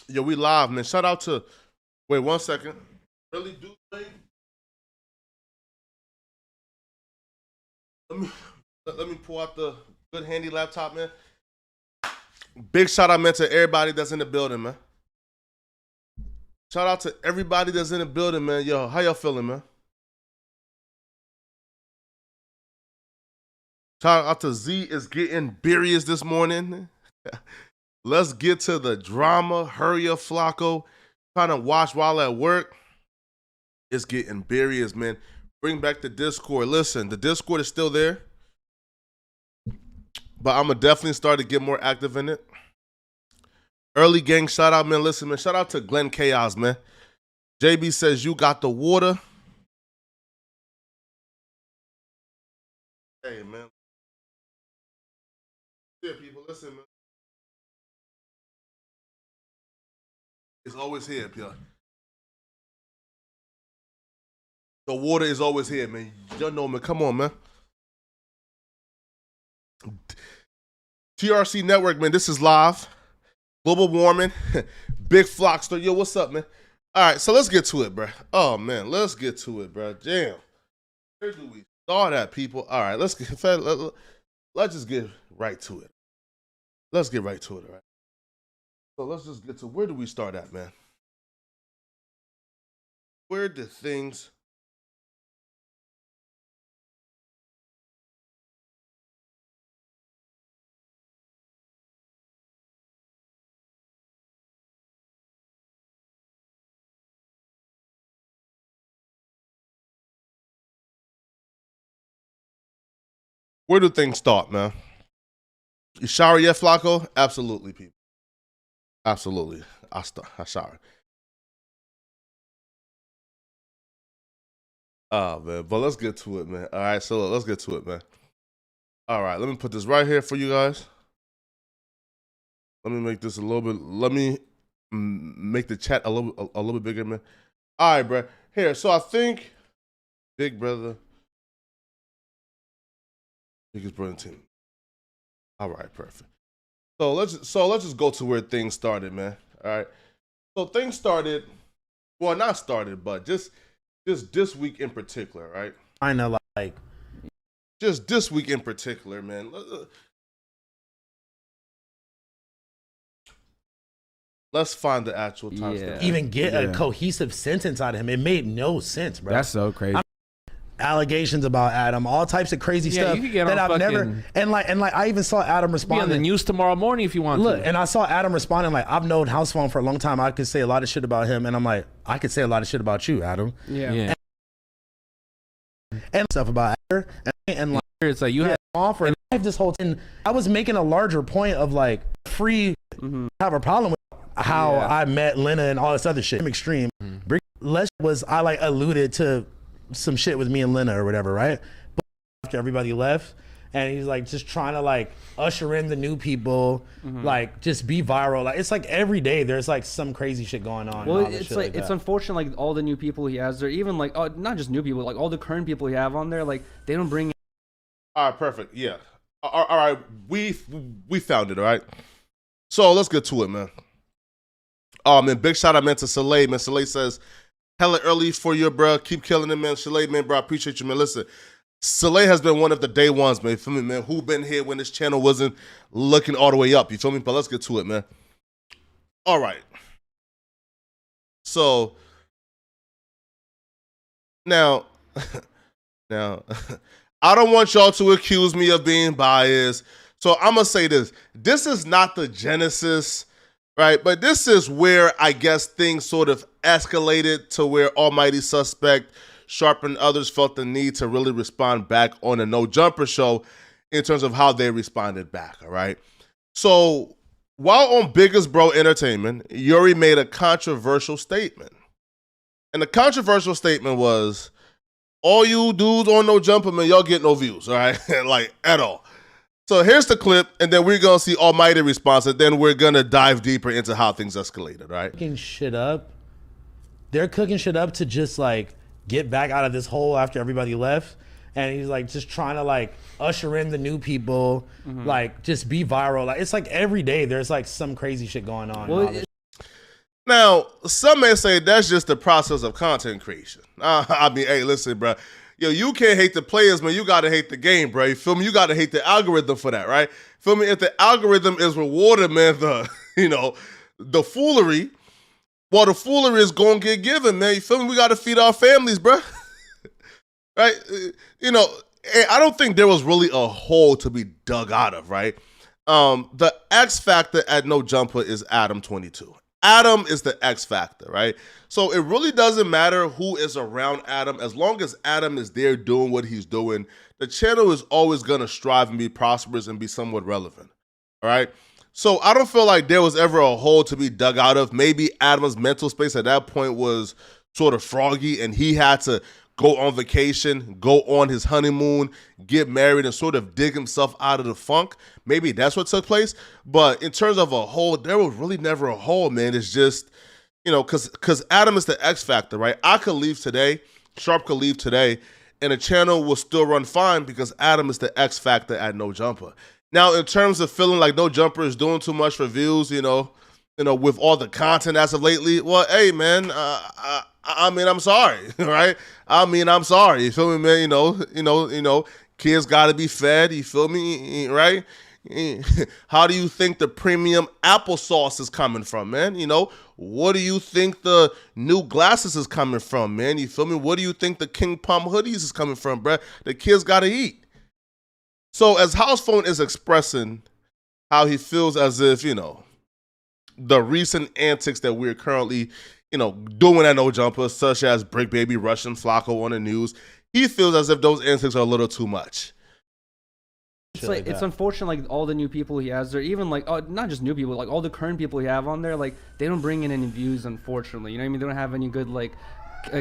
Yo, we live, man. Shout out to. Wait 1 second. Really do thing. Let me pull out the good handy laptop, man. Big shout out, man, to everybody that's in the building, man. Shout out to everybody that's in the building, man. Yo, how y'all feeling, man? Shout out to Z is getting serious this morning. Let's get to the drama. Hurry up, Flacco. Trying to watch while at work. It's getting serious, man. Bring back the Discord. Listen, the Discord is still there. But I'm going to definitely start to get more active in it. Early gang shout out, man. Listen, man. Shout out to Glenn Chaos, man. JB says you got the water. Hey, man. Yeah, people, listen, man. It's always here, Pierre. The water is always here, man. You know, man. Come on, man. TRC Network, man. This is live. Global warming. Big Flockster. Yo, what's up, man? All right, so let's get to it, bro. Oh, man. Let's get to it, bro. Damn. Where do we start at, people? All right, let's just get right to it. Let's get right to it, all right? So let's just get to where do we start at, man? Where do things... Where do things start, man? You shower yet, Flacco? Absolutely, people. Absolutely. I shower. Oh, man. But let's get to it, man. All right, so let's get to it, man. All right, let me put this right here for you guys. Let me make this a little bit, let me make the chat a little bit bigger, man. All right, bro. Here, so I think Big Brother, biggest brother team. All right, perfect. So let's just go to where things started, man. All right. So things started, well, not started, but just this week in particular, right? I know, like, just this week in particular, man. Let's find the actual time. Yeah. even get a cohesive sentence out of him. It made no sense, bro. That's so crazy. Allegations about Adam, all types of crazy stuff you could get that on I've never. fucking- And like I even saw Adam Be respond on the news tomorrow morning if you want Look, to. and I saw Adam responding like, I've known House Phone for a long time. I could say a lot of shit about him, and I'm like, I could say a lot of shit about you, Adam, Yeah. and stuff about her, and like It's like you had offer. And I have this whole thing. I was making a larger point of like free have a problem with how I met Lena and all this other shit. I'm extreme. Less was I like alluded to some shit with me and Lena or whatever, right? But after everybody left, and he's like just trying to like usher in the new people, like just be viral. Like it's like every day there's like some crazy shit going on. Well, and all this it's shit like it's that. unfortunate, like all the new people he has there, even like not just new people, like all the current people he have on there, like they don't bring. All right, perfect. Yeah. All right, we found it. All right. So let's get to it, man. Oh man, big shout out, man, to Soleil. Man, Soleil says, hella early for you, bro. Keep killing it, man. Soleil, man, bro, I appreciate you, man. Listen, Soleil has been one of the day ones, man. You feel me, man? Who been here when this channel wasn't looking all the way up? You feel me? But let's get to it, man. All right. So now, I don't want y'all to accuse me of being biased. So I'm going to say this. This is not the genesis, right? But this is where I guess things sort of escalated to where Almighty Suspect, Sharp, and others felt the need to really respond back on a No Jumper show in terms of how they responded back, all right? So while on Biggest Bro Entertainment, Yuriy made a controversial statement. And the controversial statement was, all you dudes on No Jumper, man, y'all get no views, all right? Like, at all. So here's the clip, and then we're going to see Almighty response, and then we're going to dive deeper into how things escalated, right? Cooking shit up. They're cooking shit up to just like get back out of this hole after everybody left. And he's like just trying to like usher in the new people, like just be viral. Like it's like every day there's like some crazy shit going on. Well, Now, some may say that's just the process of content creation. I mean, hey, listen, bro. Yo, you can't hate the players, man. You got to hate the game, bro. You feel me? You got to hate the algorithm for that, right? Feel me? If the algorithm is rewarding, man, the foolery, well, the foolery is going to get given, man. You feel me? We got to feed our families, bro. Right? I don't think there was really a hole to be dug out of, right? The X factor at No Jumper is Adam 22. Adam is the X factor, right? So it really doesn't matter who is around Adam. As long as Adam is there doing what he's doing, the channel is always going to strive and be prosperous and be somewhat relevant, all right? So I don't feel like there was ever a hole to be dug out of. Maybe Adam's mental space at that point was sort of froggy and he had to go on vacation, go on his honeymoon, get married, and sort of dig himself out of the funk. Maybe that's what took place. But in terms of a hole, there was really never a hole, man. It's just, because Adam is the X factor, right? I could leave today, Sharp could leave today, and the channel will still run fine because Adam is the X factor at No Jumper. Now, in terms of feeling like No Jumper is doing too much for views, with all the content as of lately, well, hey, man, I mean, I'm sorry, right? I mean, I'm sorry. You feel me, man? Kids got to be fed. You feel me, right? How do you think the premium applesauce is coming from, man? What do you think the new glasses is coming from, man? You feel me? What do you think the King Palm hoodies is coming from, bruh? The kids got to eat. So as House Phone is expressing how he feels as if, the recent antics that we're currently doing at No Jumper, such as Brick Baby Russian Flacco on the news, he feels as if those antics are a little too much. It's unfortunate, like all the new people he has there, even like not just new people, like all the current people he have on there, like they don't bring in any views, unfortunately. You know what I mean? They don't have any good like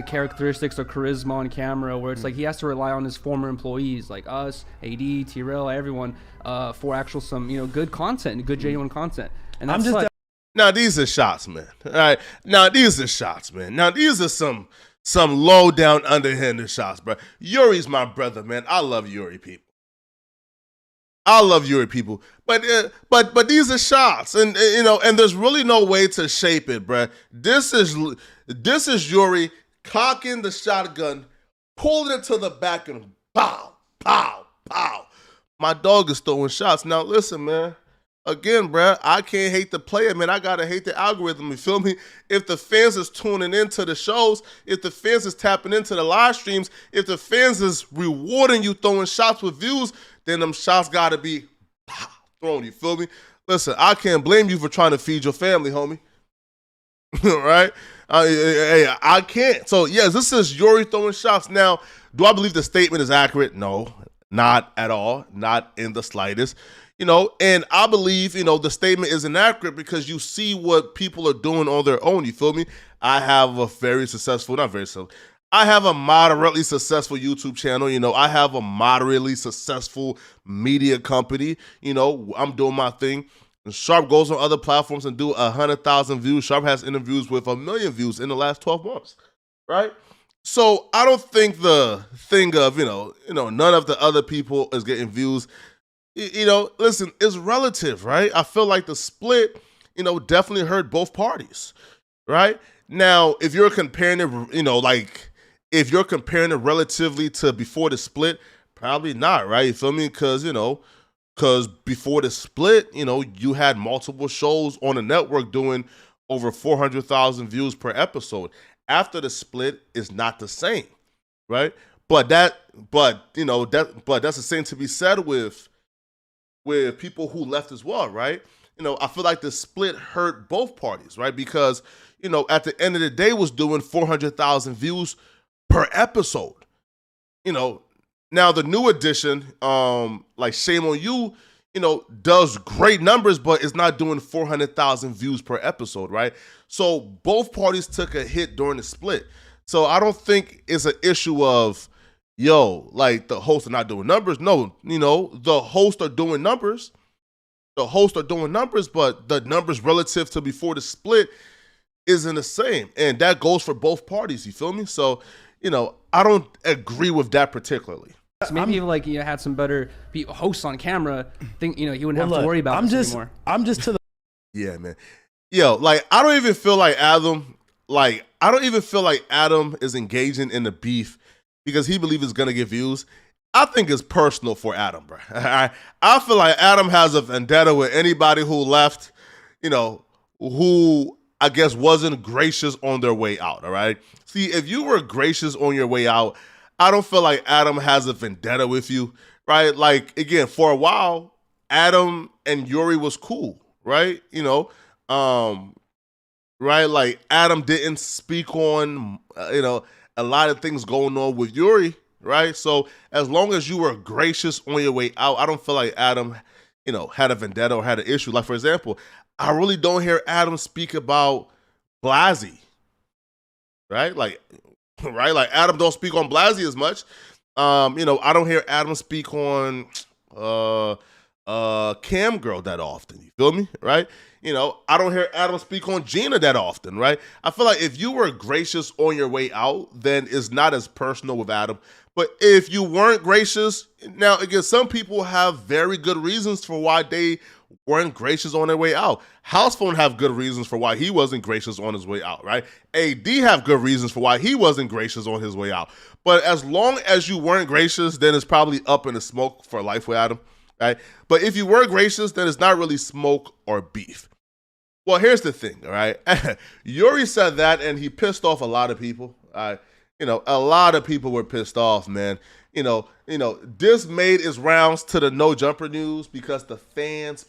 characteristics or charisma on camera, where it's like he has to rely on his former employees, like us, AD, T-Rail, everyone, for actual some good content, good genuine content. And that's now these are shots, man. All right, now these are shots, man. Now these are some low down underhanded shots, bro. Yuri's my brother, man. I love Yuriy people. But these are shots, and and there's really no way to shape it, bro. This is Yuriy cocking the shotgun, pulling it to the back, and pow, pow, pow. My dog is throwing shots. Now listen, man. Again, bro, I can't hate the player, man. I gotta hate the algorithm. You feel me? If the fans is tuning into the shows, if the fans is tapping into the live streams, if the fans is rewarding you throwing shots with views, then them shots gotta be thrown. You feel me? Listen, I can't blame you for trying to feed your family, homie. Right? I can't. So yes, this is Yuriy throwing shots. Now, do I believe the statement is accurate? No, not at all. Not in the slightest. And I believe, the statement is inaccurate because you see what people are doing on their own. You feel me? I have a I have a moderately successful YouTube channel. I have a moderately successful media company. I'm doing my thing. And Sharp goes on other platforms and do 100,000 views. Sharp has interviews with 1 million views in the last 12 months, right? So I don't think the thing of, none of the other people is getting views. Listen, it's relative, right? I feel like the split, definitely hurt both parties, right? Now, if you're comparing it, if you're comparing it relatively to before the split, probably not, right? You feel me? Because before the split, you had multiple shows on the network doing over 400,000 views per episode. After the split, it's not the same, right? But that's the same to be said with people who left as well, right? I feel like the split hurt both parties, right? Because, at the end of the day was doing 400,000 views per episode. Now the new edition, like Shame on You, does great numbers, but it's not doing 400,000 views per episode, right? So both parties took a hit during the split. So I don't think it's an issue of, like the hosts are not doing numbers. No, the hosts are doing numbers. The hosts are doing numbers, but the numbers relative to before the split isn't the same. And that goes for both parties, you feel me? So, I don't agree with that particularly. So maybe if had some better hosts on camera, you wouldn't have to worry about this anymore. I'm just to the Yeah, man. yo, like I don't even feel like Adam, is engaging in the beef because he believes it's gonna get views. I think it's personal for Adam, bro. I feel like Adam has a vendetta with anybody who left, who I guess wasn't gracious on their way out. All right. See, if you were gracious on your way out, I don't feel like Adam has a vendetta with you, right? Like again, for a while, Adam and Yuriy was cool, right? Right? Like Adam didn't speak on, a lot of things going on with Yuriy, right? So as long as you were gracious on your way out, I don't feel like Adam, had a vendetta or had an issue. Like for example, I really don't hear Adam speak about Blasey, right? Like, right? Like Adam don't speak on Blasey as much. I don't hear Adam speak on Cam Girl that often. You feel me? Right? I don't hear Adam speak on Gina that often, right? I feel like if you were gracious on your way out, then it's not as personal with Adam. But if you weren't gracious, now again, some people have very good reasons for why they weren't gracious on their way out. House Phone have good reasons for why he wasn't gracious on his way out, right? AD have good reasons for why he wasn't gracious on his way out. But as long as you weren't gracious, then it's probably up in the smoke for life with Adam, right? But if you were gracious, then it's not really smoke or beef. Well, here's the thing, all right? Yuriy said that, and he pissed off a lot of people. A lot of people were pissed off, man. This made its rounds to the No Jumper News because the fans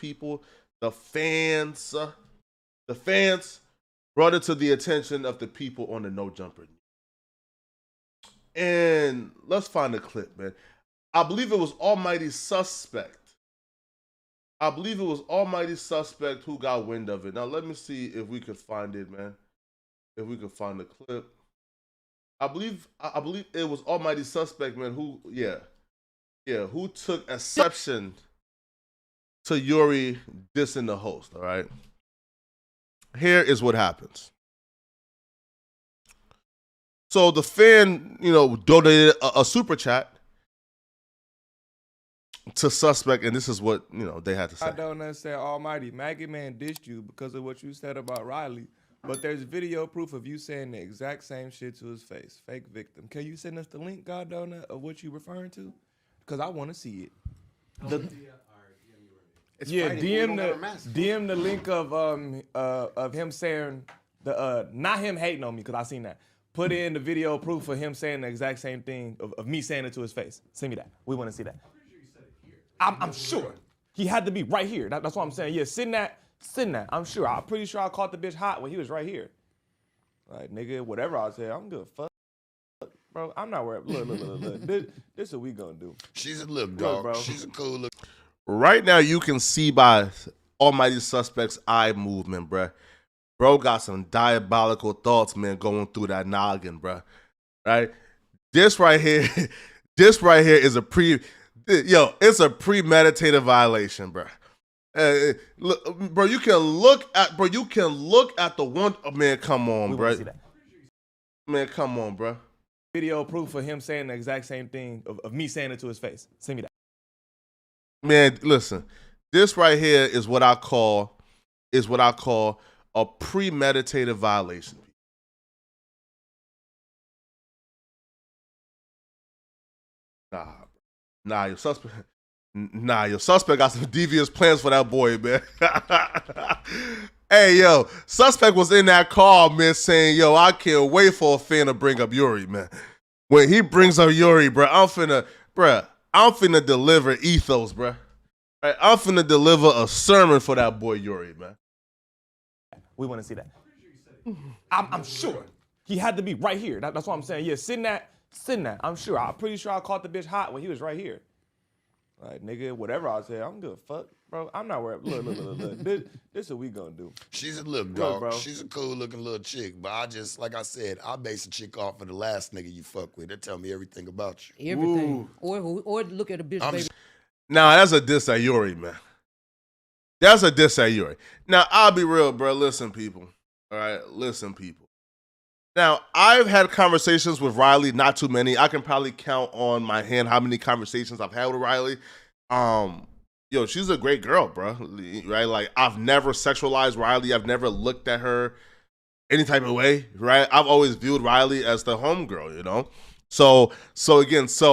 brought it to the attention of the people on the No Jumper News. And let's find the clip, man. I believe it was Almighty Suspect who got wind of it. Now, let me see if we could find it, man. If we could find the clip. I believe it was Almighty Suspect, man, who took exception to Yuriy dissing the host, all right? Here is what happens. So the fan, donated a super chat to Suspect, and this is what, they had to say. I don't understand, Almighty. Maggie Man dissed you because of what you said about Riley, but there's video proof of you saying the exact same shit to his face. Fake victim. Can you send us the link, God Donut, of what you referring to? Because I want to see it. DM the link of him saying not him hating on me, because I seen that. Put in the video proof of him saying the exact same thing of me saying it to his face. Send me that. We want to see that. I'm sure. He had to be right here. That's what I'm saying. Yeah, send that. I'm sure. I'm pretty sure I caught the bitch hot when he was right here. Like, nigga, whatever I say, I'm good. Fuck. Bro, I'm not worried. Look. This is what we gonna do. She's a look, dog. Bro. She's a cool look. Right now, you can see by Almighty Suspect's eye movement, bruh. Bro got some diabolical thoughts, man, going through that noggin, bruh. Right? This right here is it's a premeditated violation, bruh. Bro, you can look at the one, man, come on, bro. Man, come on, bro. Video proof of him saying the exact same thing of me saying it to his face. Send me that. Man, listen. This right here is what I call a premeditated violation. Nah, your suspect got some devious plans for that boy, man. Hey, yo, Suspect was in that call, man, saying, yo, I can't wait for a fan to bring up Yuriy, man. When he brings up Yuriy, bro, I'm finna deliver ethos, bro. Right, I'm finna deliver a sermon for that boy Yuriy, man. We want to see that. I'm sure. He had to be right here. That's what I'm saying. Yeah, send that. I'm sure. I'm pretty sure I caught the bitch hot when he was right here. Like, nigga, whatever I say, I'm good. Fuck, bro. I'm not worried. Look. This is what we gonna do. She's a look, dog. Bro. She's a cool looking little chick. But I just, like I said, I base a chick off of the last nigga you fuck with. They tell me everything about you. Everything. Or look at a bitch, baby. Now, that's a diss at Yuriy, man. That's a diss at Yuriy. Now, I'll be real, bro. Listen, people. All right? Listen, people. Now, I've had conversations with Riley, not too many. I can probably count on my hand how many conversations I've had with Riley. yo, she's a great girl, bro. Right? Like, I've never sexualized Riley. I've never looked at her any type of way, right? I've always viewed Riley as the homegirl, you know? So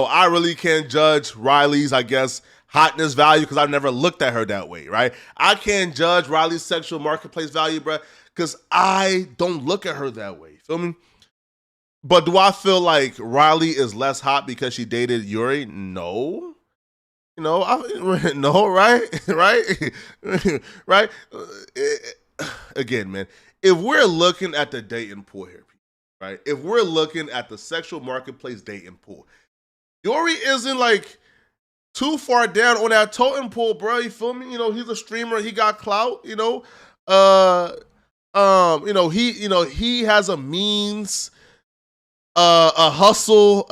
I really can't judge Riley's, I guess, hotness value because I've never looked at her that way, right? I can't judge Riley's sexual marketplace value, bro, because I don't look at her that way. Feel me? But do I feel like Riley is less hot because she dated Yuriy? No. You know, no, right? Right? Again, man, if we're looking at the dating pool here, right? If we're looking at the sexual marketplace dating pool, Yuriy isn't like too far down on that totem pole, bro. You feel me? You know, he's a streamer. He got clout. You know, he has a means, a hustle,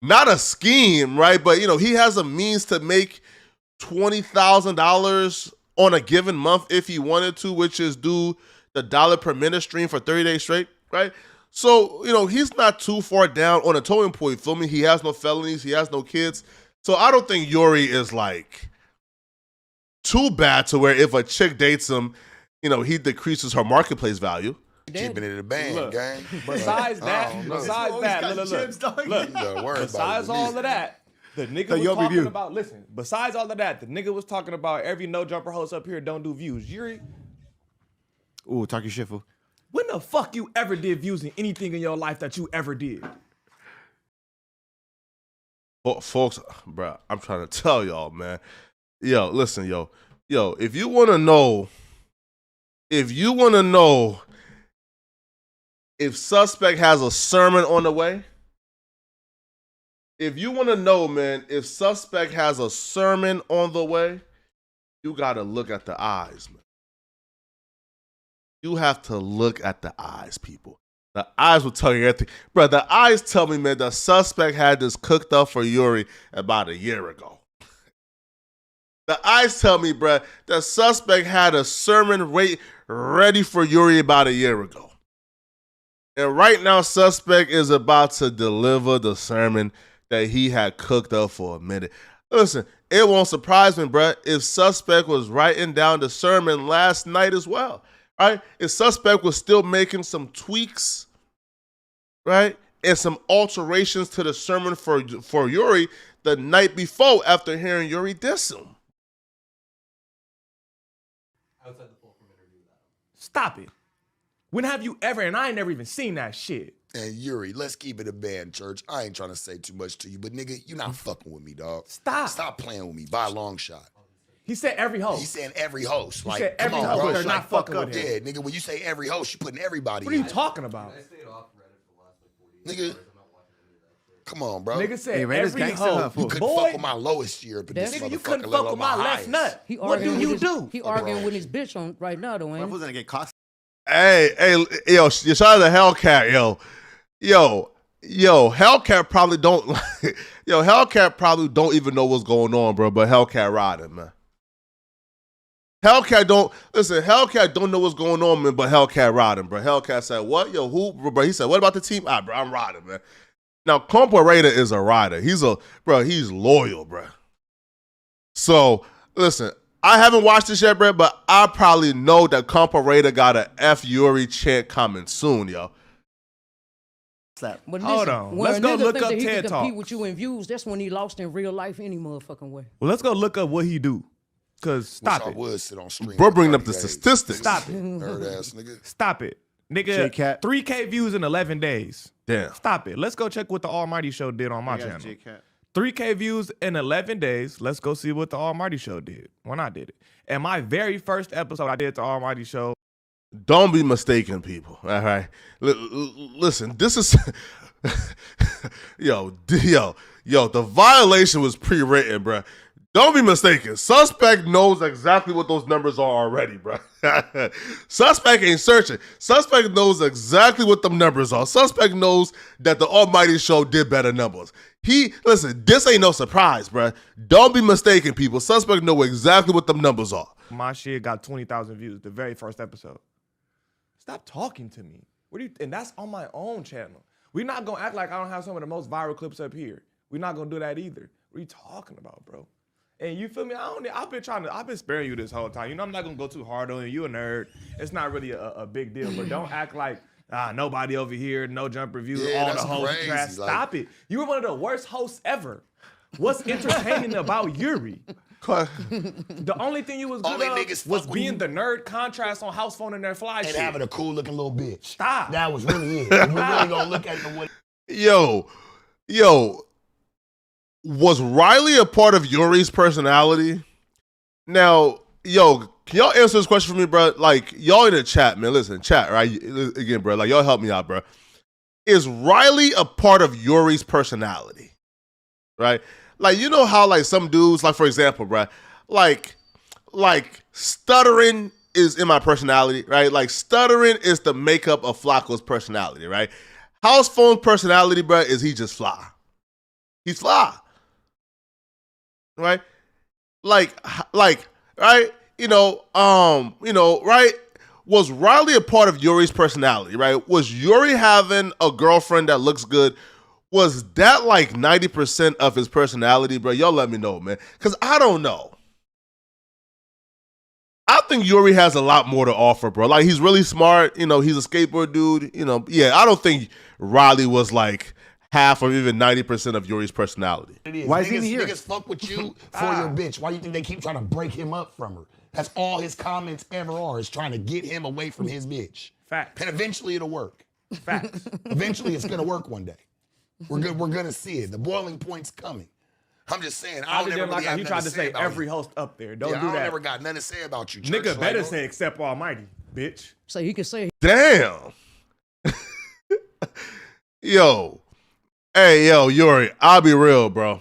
not a scheme, right? But you know, he has a means to make $20,000 on a given month if he wanted to, which is do the $1 per minute stream for 30 days straight, right? So, you know, he's not too far down on a totem pole. You feel me? He has no felonies. He has no kids. So I don't think Yuriy is like too bad to where if a chick dates him, you know, he decreases her marketplace value. Keeping it in the band, gang. Besides that, look. Besides all of that, the nigga was talking about, listen, besides all of that, the nigga was talking about every no jumper host up here don't do views. Yuriy. Ooh, talk your shit, fool. When the fuck you ever did views in anything in your life that you ever did? Well, folks, bro, I'm trying to tell y'all, man. Yo, listen, yo, if you want to know if Suspect has a sermon on the way, if you want to know, man, if Suspect has a sermon on the way, you got to look at the eyes, man. You have to look at the eyes, people. The eyes will tell you everything. Bro, the eyes tell me, man, the Suspect had this cooked up for Yuriy about a year ago. The eyes tell me, bro, the Suspect had a sermon ready for Yuriy about a year ago. And right now, Suspect is about to deliver the sermon that he had cooked up for a minute. Listen, it won't surprise me, bro, if Suspect was writing down the sermon last night as well. Right? If Suspect was still making some tweaks, right, and some alterations to the sermon for Yuriy the night before after hearing Yuriy diss him. Stop it. When have you ever, and I ain't never even seen that shit. And Yuriy, let's keep it a band, church. I ain't trying to say too much to you, but nigga, you not fucking with me, dog. Stop playing with me by a long shot. He said every host. He's saying every host. He like, said every come on, host. bro. They're not fucking with him. Yeah, nigga, when you say every host, you putting everybody What are you in. talking about? Nigga, come on, bro. Nigga said every host. You couldn't fuck with my lowest year, but this Nigga, you motherfucker couldn't let fuck on with my left highest. nut. What do you do? He arguing with his bitch on right now, though, ain't he? Gonna get cost. Hey, yo, shout out to Hellcat, yo, Hellcat probably don't, Hellcat probably don't even know what's going on, bro. But Hellcat riding, man. Hellcat don't know what's going on, man. But Hellcat riding, bro. Hellcat said, "What, yo, who, bro?" He said, "What about the team?" Bro, I'm riding, man. Now, Comparator is a rider. He's loyal, bro. So listen. I haven't watched this yet, bro, but I probably know that Comparator got a F Yuriy chant coming soon, yo. But listen, Hold on. when Let's a go nigga look think up that he TED can compete Talks. with you in views, that's when he lost in real life any motherfucking way. Well, let's go look up what he do. Cause stop Wish it. I would sit on stream. Bro, for bringing up 30 the days. statistics. Stop it. Nerd ass nigga. Stop it. Nigga, J-Cat. 3K views in 11 days. Damn. Stop it. Let's go check what the Almighty Show did on my channel. 3K views in 11 days. Let's go see what the Almighty Show did when I did it. And my very first episode I did the Almighty Show. Don't be mistaken, people. All right. Listen, this is yo, the violation was pre-written, bro. Don't be mistaken. Suspect knows exactly what those numbers are already, bro. Suspect ain't searching. Suspect knows exactly what them numbers are. Suspect knows that the Almighty Show did better numbers. Listen, this ain't no surprise, bro. Don't be mistaken, people. Suspect know exactly what them numbers are. My shit got 20,000 views, the very first episode. Stop talking to me. And that's on my own channel. We're not gonna act like I don't have some of the most viral clips up here. We're not gonna do that either. What are you talking about, bro? And you feel me? I've been sparing you this whole time. You know, I'm not gonna go too hard on you. You a nerd. It's not really a big deal. But don't act like nobody over here, no jump reviews, all the hosts trash. Stop it. You were one of the worst hosts ever. What's entertaining about Yuriy? The only thing you was good at was being the nerd contrast on house phone and their fly and shit. having a cool looking little bitch. Stop. That was really it. We're really gonna look at the way. Yo, was Riley a part of Yuriy's personality? Now, can y'all answer this question for me, bro? Like, y'all in the chat, man. Listen, chat, right? Again, bro, like, y'all help me out, bro. Is Riley a part of Yuriy's personality? Right? Like, you know how, like, some dudes, like, for example, bro, like stuttering is in my personality, right? Like, stuttering is the makeup of Flacco's personality, right? House Phone's personality, bro, is he just fly. He's fly. Right? Like, right? Right? Was Riley a part of Yuri's personality, right? Was Yuriy having a girlfriend that looks good? Was that like 90% of his personality, bro? Y'all let me know, man. Because I don't know. I think Yuriy has a lot more to offer, bro. Like, he's really smart. He's a skateboard dude. I don't think Riley was like half or even 90% of Yuri's personality. Why is he here? Niggas fuck with you for your bitch. Why do you think they keep trying to break him up from her? That's all his comments ever are, is trying to get him away from his bitch. Facts. And eventually it'll work. Facts. Eventually it's gonna work one day. We're gonna see it. The boiling point's coming. I'm just saying, I don't ever really have you nothing tried to say about every you. host up there. Don't Yeah, do I that. never got nothing to say about you. Nigga Church. better Like, say except Almighty, bitch. So you can say Damn. Hey, Yuriy, I'll be real, bro.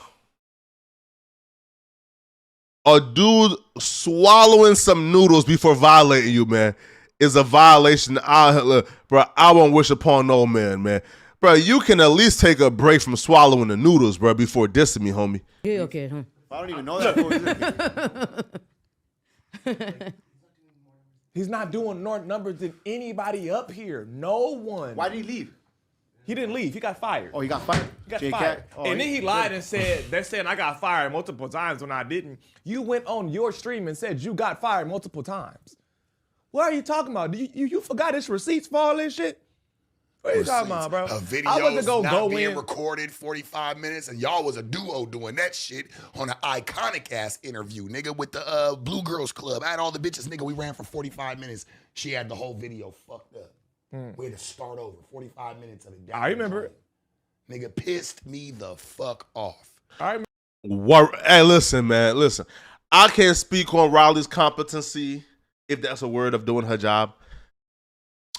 A dude swallowing some noodles before violating you, man, is a violation. Bro, I won't wish upon no man. Bro, you can at least take a break from swallowing the noodles, bro, before dissing me, homie. yeah, okay, huh? I don't even know that. He's not doing more numbers than anybody up here. No one. Why did he leave? He didn't leave. He got fired. Oh, he got fired? He got J-Cat? fired. Oh, And then he lied and said, they're saying I got fired multiple times when I didn't. You went on your stream and said you got fired multiple times. What are you talking about? You forgot his receipts for all this shit? What are you talking about, bro? A video I wasn't gonna not go being in. recorded 45 minutes, and y'all was a duo doing that shit on an iconic-ass interview, nigga, with the Blue Girls Club. I had all the bitches, nigga, we ran for 45 minutes. She had the whole video fucked up. We had to start over, 45 minutes of it. I remember it. Nigga pissed me the fuck off. Hey, listen, man. Listen. I can't speak on Riley's competency, if that's a word, of doing her job.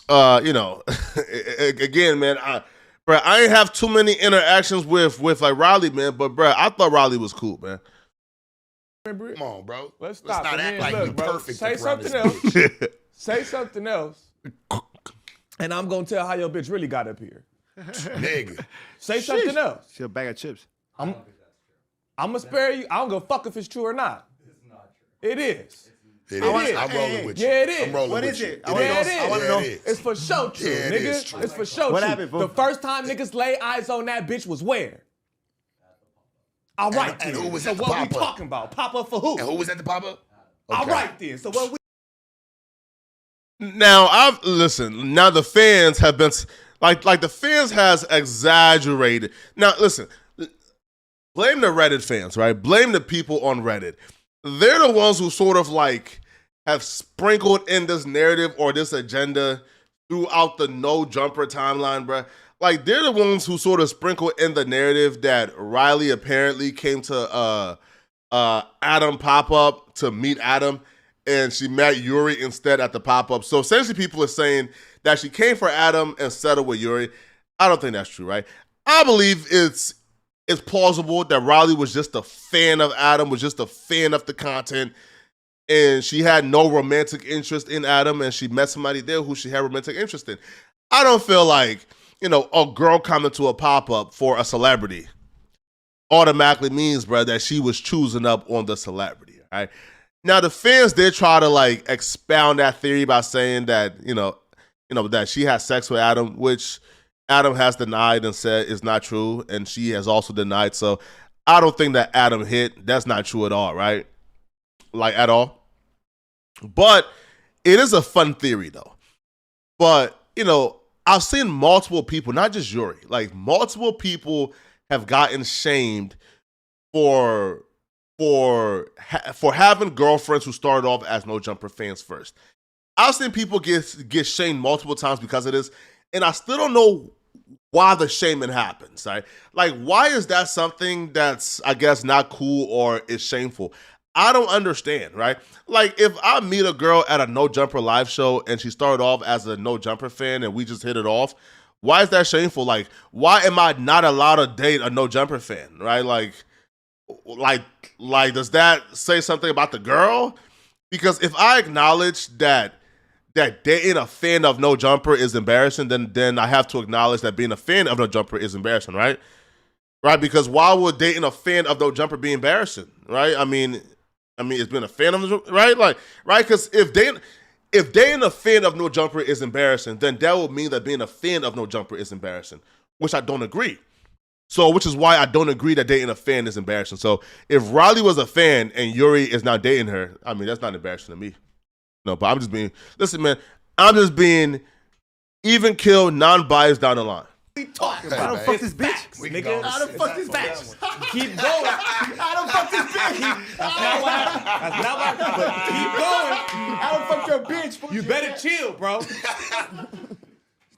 Again, man, I ain't have too many interactions with like Riley, man, but bro, I thought Riley was cool, man. Come on, bro. Let's stop. not act like we perfect. Say around this something bitch. else. Say something else. And I'm gonna tell how your bitch really got up here. Nigga. Say something else. She a bag of chips. I'm gonna spare you. I don't give a fuck if it's true or not. It's not true. It is. It is. is. I'm rolling with you. Yeah, it is. I'm rolling What with is you. it? Yeah, it is. I want to know. It's for show true, Yeah, it nigga. is true. It's for show What true. happened, fool? The first time niggas lay eyes on that bitch was where? All right, And then. who was so at the what we pop-up? talking about? Pop-up for who? And who was at the pop-up? All Okay. right, then. So what we... Now now the fans have been like the fans has exaggerated. Now listen, blame the Reddit fans, right? Blame the people on Reddit. They're the ones who sort of like have sprinkled in this narrative or this agenda throughout the no jumper timeline, bro. Like, they're the ones who sort of sprinkle in the narrative that Riley apparently came to Adam pop-up to meet Adam, and she met Yuriy instead at the pop-up. So essentially people are saying that she came for Adam and settled with Yuriy. I don't think that's true, right? I believe it's plausible that Riley was just a fan of Adam, was just a fan of the content, and she had no romantic interest in Adam, and she met somebody there who she had romantic interest in. I don't feel like, a girl coming to a pop-up for a celebrity automatically means, bro, that she was choosing up on the celebrity, right? Now, the fans did try to, like, expound that theory by saying that, that she had sex with Adam, which Adam has denied and said is not true, and she has also denied. So I don't think that Adam hit. That's not true at all, right? Like, at all. But it is a fun theory, though. But, you know, I've seen multiple people, not just Yuriy, like multiple people have gotten shamed for having girlfriends who started off as No Jumper fans first. I've seen people get shamed multiple times because of this, and I still don't know why the shaming happens, right? Like, why is that something that's, I guess, not cool or is shameful? I don't understand, right? Like, if I meet a girl at a No Jumper live show and she started off as a No Jumper fan and we just hit it off, why is that shameful? Like, why am I not allowed to date a No Jumper fan, right? Like, does that say something about the girl? Because if I acknowledge that dating a fan of No Jumper is embarrassing, then I have to acknowledge that being a fan of No Jumper is embarrassing, right? Right? Because why would dating a fan of No Jumper be embarrassing, right? I mean, it's been a fan of the, right? Like, right? Because if dating a fan of No Jumper is embarrassing, then that would mean that being a fan of No Jumper is embarrassing, which I don't agree. So, which is why I don't agree that dating a fan is embarrassing. So, if Riley was a fan and Yuriy is not dating her, I mean, that's not embarrassing to me. No, but I'm just being, listen, man, I'm just being even killed, non-biased down the line. Talking How about the fuck this bitch? nigga. How the fuck this bitch? Keep going. How the fuck this bitch? That's not what happened. That's not what happened. But keep going. How the fuck your bitch? You better chill, bro.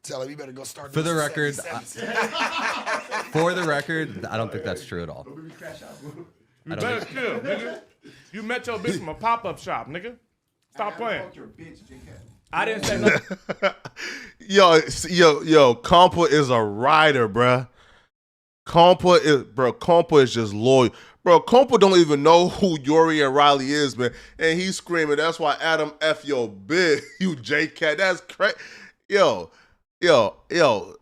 Tell him you better go start. For the doing record, 77. For the record, I don't think that's true at all. You better chill, nigga. You met your bitch from a pop-up shop, nigga. Stop playing. I didn't say nothing. Yo, Compa is a rider, bruh. Compa is just loyal. Bro, Compa don't even know who Yuriy and Riley is, man. And he's screaming, that's why Adam F your bitch, you J-Cat. That's crazy. Yo,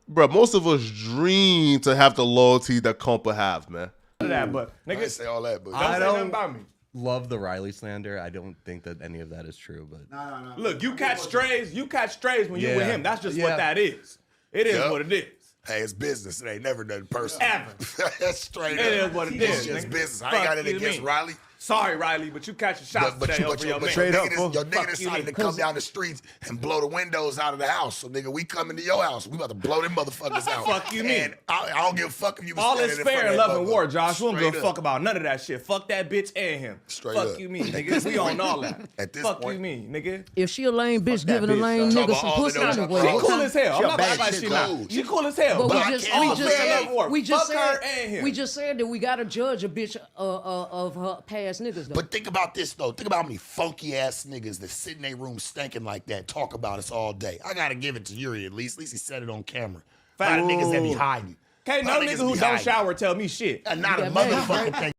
bro, most of us dream to have the loyalty that Compa have, man. That, but I nigga, didn't say all that, but don't say nothing about me. Love the Riley slander. I don't think that any of that is true, but Look, you catch strays when you Yeah. with him. That's just Yeah. what that is. It is Yep. what it is. hey, it's business. It ain't never done personal. Ever. That's straight It up. is what it It's is, just nigga. business. I Fuck ain't got it you against mean. Riley. Sorry, Riley, but you catching shots today over your man. Straight up, fool. Your nigga Fuck you, decided to nigga. come down the streets and blow the windows out of the house. So, nigga, we coming to your house. We about to blow them motherfuckers out. Fuck you, mean. And I don't give a fuck if you was All standing is in front fair of in that love and war, motherfucker. Josh. We don't give a Straight fuck up. about none of that shit. Fuck that bitch and him. Straight fuck up. you, mean, nigga. We on all that. At this fuck point. you, mean, nigga. If she a lame bitch that giving a bitch, lame dog. nigga Talk some about all pussy the dogs. anyway, She Well, cool as hell. I'm she a not bad acting like shit she not. gold. She cool as hell. But But I we just, can't we all just fair said, love war. we just Fuck her said, and him. we just said that we gotta judge a bitch of her past niggas though. But think about this, though. Think about how many funky-ass niggas that sit in their room stinking like that talk about us all day. I got to give it to Yuriy at least. At least he said it on camera. A lot of niggas that be hiding. Can't A lot no of nigga niggas who be don't hiding. shower tell me shit. And not a Yeah, man. motherfucking thing.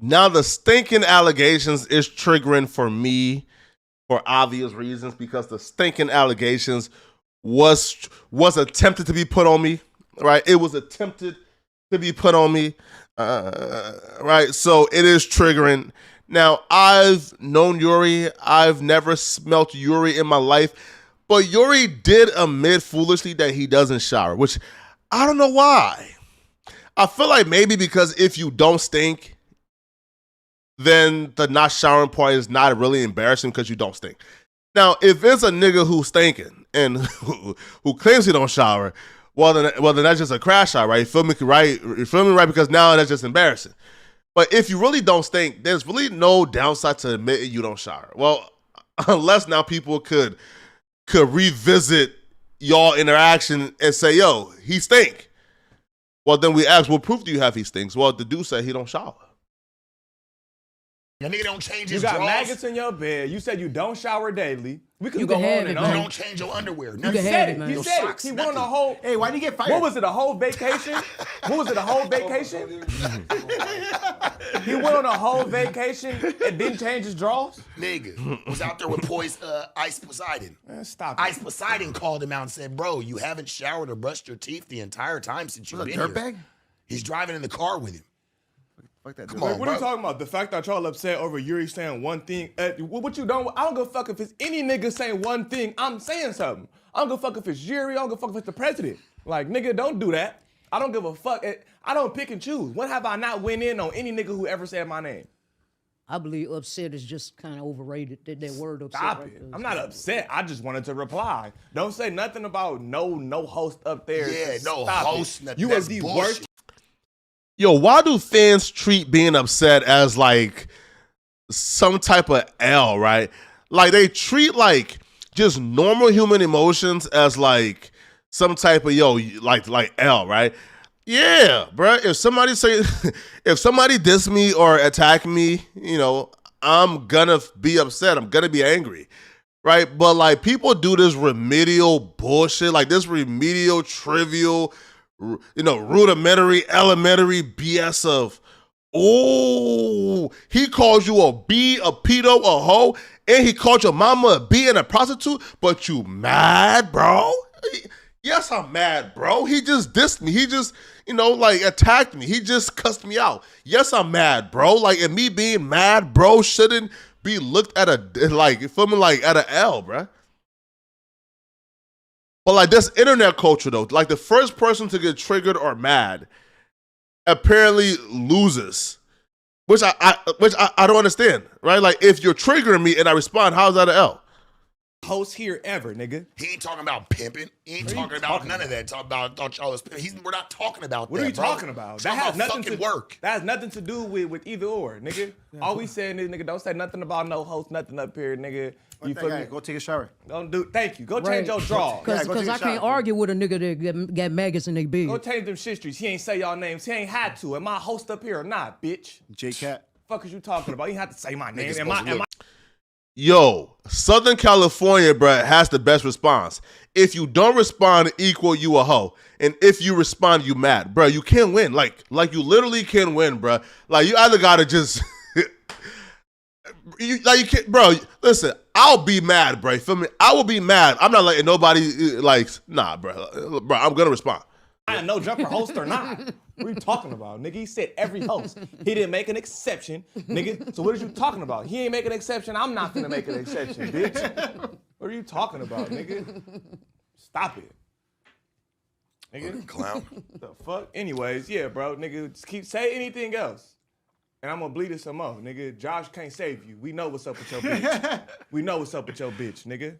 Now the stinking allegations is triggering for me for obvious reasons because the stinking allegations was attempted to be put on me, right? It was attempted to be put on me, right? So it is triggering. Now I've known Yuriy. I've never smelt Yuriy in my life, but Yuriy did admit foolishly that he doesn't shower, which I don't know why. I feel like maybe because if you don't stink, then the not showering part is not really embarrassing because you don't stink. Now, if it's a nigga who's stinking and who claims he don't shower, well then that's just a crash out, right? You feel me, right? You feel me, right? Because now that's just embarrassing. But if you really don't stink, there's really no downside to admitting you don't shower. Well, unless now people could revisit y'all interaction and say, yo, he stink. Well, then we ask, what proof do you have he stinks? Well, the dude said he don't shower. Your nigga don't change You his got drawers. maggots in your bed. You said you don't shower daily. We can You go can have on it, and man. You on. don't change your underwear. You Nothing. can He have said it, it. man. He Your said it. socks, He went on a nothing. whole. Hey, why'd you get fired? What was it? A whole vacation? What was it? A whole vacation? He went on a whole vacation and didn't change his drawers. Nigga was out there with Ice Poseidon. Man, stop it. Ice Poseidon called him out and said, bro, you haven't showered or brushed your teeth the entire time since you've Was been a here. dirtbag? He's driving in the car with him. Fuck that. Come dude. on, What are you bro. talking about? The fact that y'all upset over Yuriy saying one thing? What you don't? I don't give a fuck if it's any nigga saying one thing. I'm saying something. I don't give a fuck if it's Yuriy. I don't give a fuck if it's the president. Like, nigga, don't do that. I don't give a fuck. I don't pick and choose. When have I not went in on any nigga who ever said my name? I believe upset is just kind of overrated. That word upset. Stop right it. there. I'm not upset. I just wanted to reply. Don't say nothing about no host up there. Yeah, Just no stop host, it. nothing. You are That's the bullshit. worst. Yo, why do fans treat being upset as like some type of L, right? Like they treat like just normal human emotions as like some type of like L, right? Yeah, bro. If somebody diss me or attack me, I'm gonna be upset. I'm gonna be angry, right? But like people do this remedial bullshit, like this remedial, trivial, rudimentary, elementary BS of, oh, he calls you a B, a pedo, a hoe, and he called your mama a B and a prostitute, but you mad, bro? Yes, I'm mad, bro. He just dissed me. He just, attacked me. He just cussed me out. Yes, I'm mad, bro. Like, and me being mad, bro, shouldn't be looked at at an L, bro. But like this internet culture though, like the first person to get triggered or mad apparently loses, which I don't understand, right? Like if you're triggering me and I respond, how's that an L? Host here ever, nigga. He ain't talking about pimping. He ain't talking about none of that. Talking about thought y'all was pimping. We're not talking about What that. are you bro. talking about? That has nothing to work. That has nothing to do with either or, nigga. All we saying is, nigga, don't say nothing about no host, nothing up here, nigga. You feel me? Go take a shower. Don't do. Thank you. Go Right. change your drawers. Yeah, go Because take a I can't shot, argue with a nigga that got maggots in their beard. Go change them shit streets. He ain't say y'all names. He ain't had to. Am I a host up here or not, bitch? J-Cat. Fuck is you talking about? You ain't have to say my name. Niggas Am supposed to I? look- Yo, Southern California, bruh, has the best response. If you don't respond, equal you a hoe. And if you respond, you mad. Bruh, you can't win. Like you literally can't win, bruh. Like you either gotta just you can't, bro. Listen, I'll be mad, bro. You feel me? I will be mad. I'm not letting nobody nah, bro. Bro, I'm gonna respond. I am no jumper host or not. What are you talking about, nigga? He said every host. He didn't make an exception, nigga. So what are you talking about? He ain't make an exception. I'm not gonna make an exception, bitch. What are you talking about, nigga? Stop it. Nigga. Clown. The fuck? Anyways, yeah, bro. Nigga, just keep say anything else. And I'm gonna bleed it some more, nigga. Josh can't save you. We know what's up with your bitch. We know what's up with your bitch, nigga.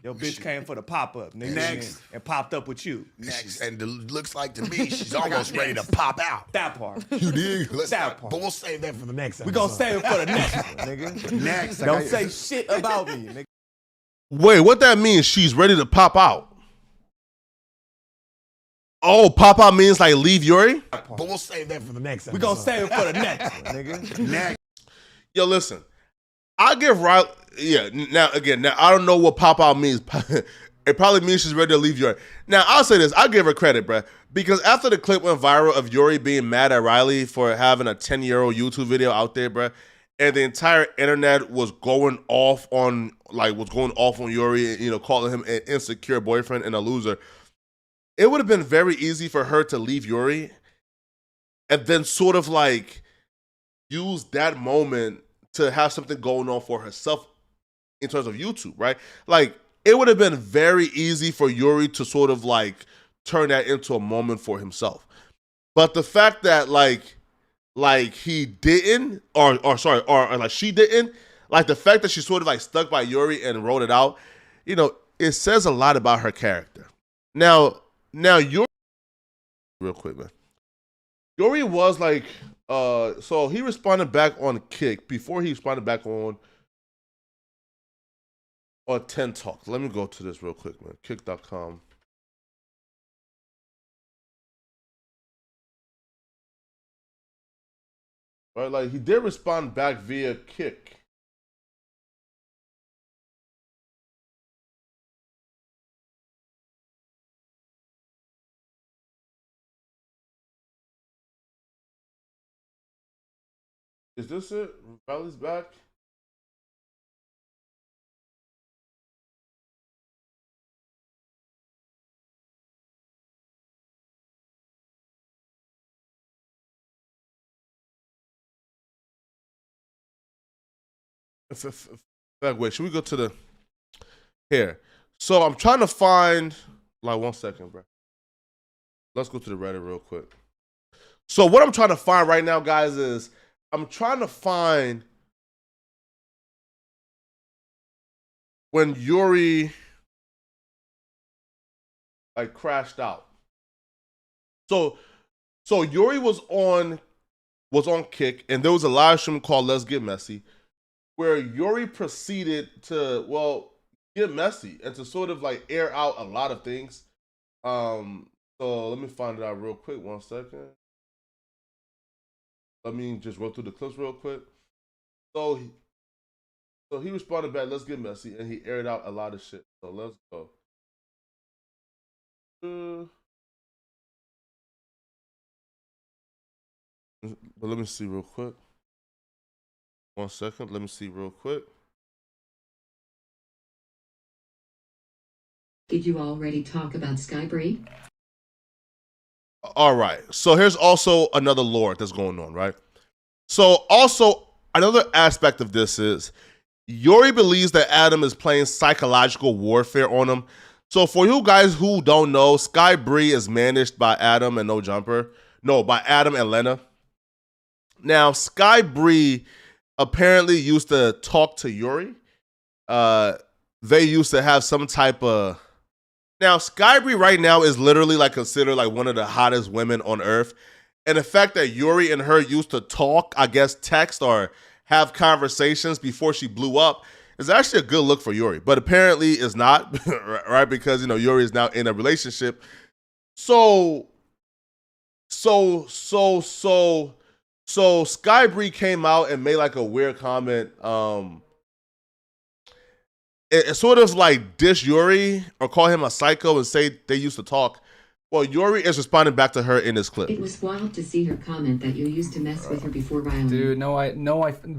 Your bitch came for the pop-up, nigga. Next. And popped up with you. Next. And it looks like to me, she's almost ready to pop out. That part. You dig? That part. But we'll save that for the next episode. We gonna save it for the next one, nigga. Next. Don't say shit about me, nigga. Wait, what that means? She's ready to pop out. Oh, pop out means like leave Yuri? But we'll save that for the next episode. We gonna save it for the next one, nigga. Next. Yo, listen. I give Riley. Yeah. Now I don't know what pop out means. It probably means she's ready to leave Yuri. Now I'll say this. I give her credit, bruh, because after the clip went viral of Yuri being mad at Riley for having a 10-year-old YouTube video out there, bruh, and the entire internet was going off on Yuri, calling him an insecure boyfriend and a loser. It would have been very easy for her to leave Yuri and then sort of like use that moment to have something going on for herself in terms of YouTube, right? Like, it would have been very easy for Yuri to sort of like turn that into a moment for himself. But the fact that like he didn't, or like she didn't, like the fact that she sort of like stuck by Yuri and wrote it out, it says a lot about her character. Now Yuri, real quick, man. Yuri was like, so he responded back on Kick before he responded back on 10 Talks. Let me go to this real quick, man. Kick.com. Right, like he did respond back via Kick. Is this it? Riley's back? Wait, should we go to the here? So I'm trying to find like 1 second, bro. let's go to the Reddit real quick. So what I'm trying to find right now, guys, is I'm trying to find when Yuriy like crashed out. So Yuriy was on Kick, and there was a live stream called Let's Get Messy, where Yuriy proceeded to, well, get messy and to sort of like air out a lot of things. So let me find it out real quick. 1 second. Let me just roll through the clips real quick. So he responded back, let's get messy, and he aired out a lot of shit. So let's go. But let me see real quick. 1 second. Let me see real quick. Did you already talk about Skybree? All right. So here's also another lore that's going on, right? So also another aspect of this is Yuriy believes that Adam is playing psychological warfare on him. So for you guys who don't know, Skybree is managed by Adam and by Adam and Lena. Now, Skybree apparently used to talk to Yuriy. They used to have some type of... Now, Skybree right now is literally like considered like one of the hottest women on earth. And the fact that Yuriy and her used to talk, I guess text or have conversations before she blew up, is actually a good look for Yuriy. But apparently it's not, right? Because, you know, Yuriy is now in a relationship. So Skybree came out and made like a weird comment. It sort of like dish Yuriy or call him a psycho and say they used to talk. Well, Yuriy is responding back to her in this clip. It was wild to see her comment that you used to mess with her before Riley. Dude,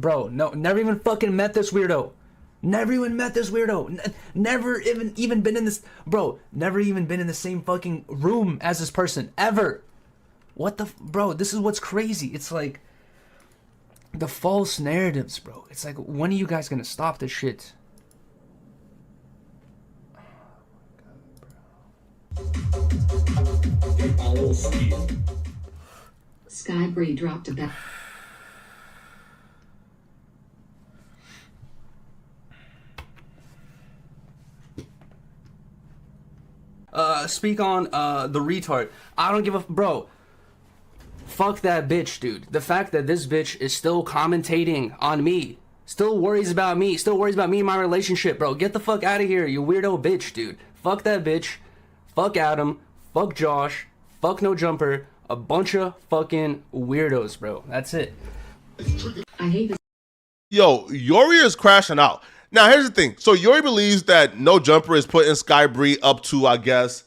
bro, never even fucking met this weirdo. Never even met this weirdo. Never even been in this, bro. Never even been in the same fucking room as this person ever. What the, bro? This is what's crazy. It's like the false narratives, bro. It's like, when are you guys gonna stop this shit? Skybree dropped a bet. Speak on the retard. I don't give a bro. Fuck that bitch, dude. The fact that this bitch is still commentating on me, still worries about me and my relationship, bro. Get the fuck out of here, you weirdo bitch, dude. Fuck that bitch. Fuck Adam. Fuck Josh. Fuck No Jumper. A bunch of fucking weirdos, bro. That's it. I hate this. Yo, Yuriy is crashing out. Now, here's the thing. So Yuriy believes that No Jumper is putting Skybree up to, I guess,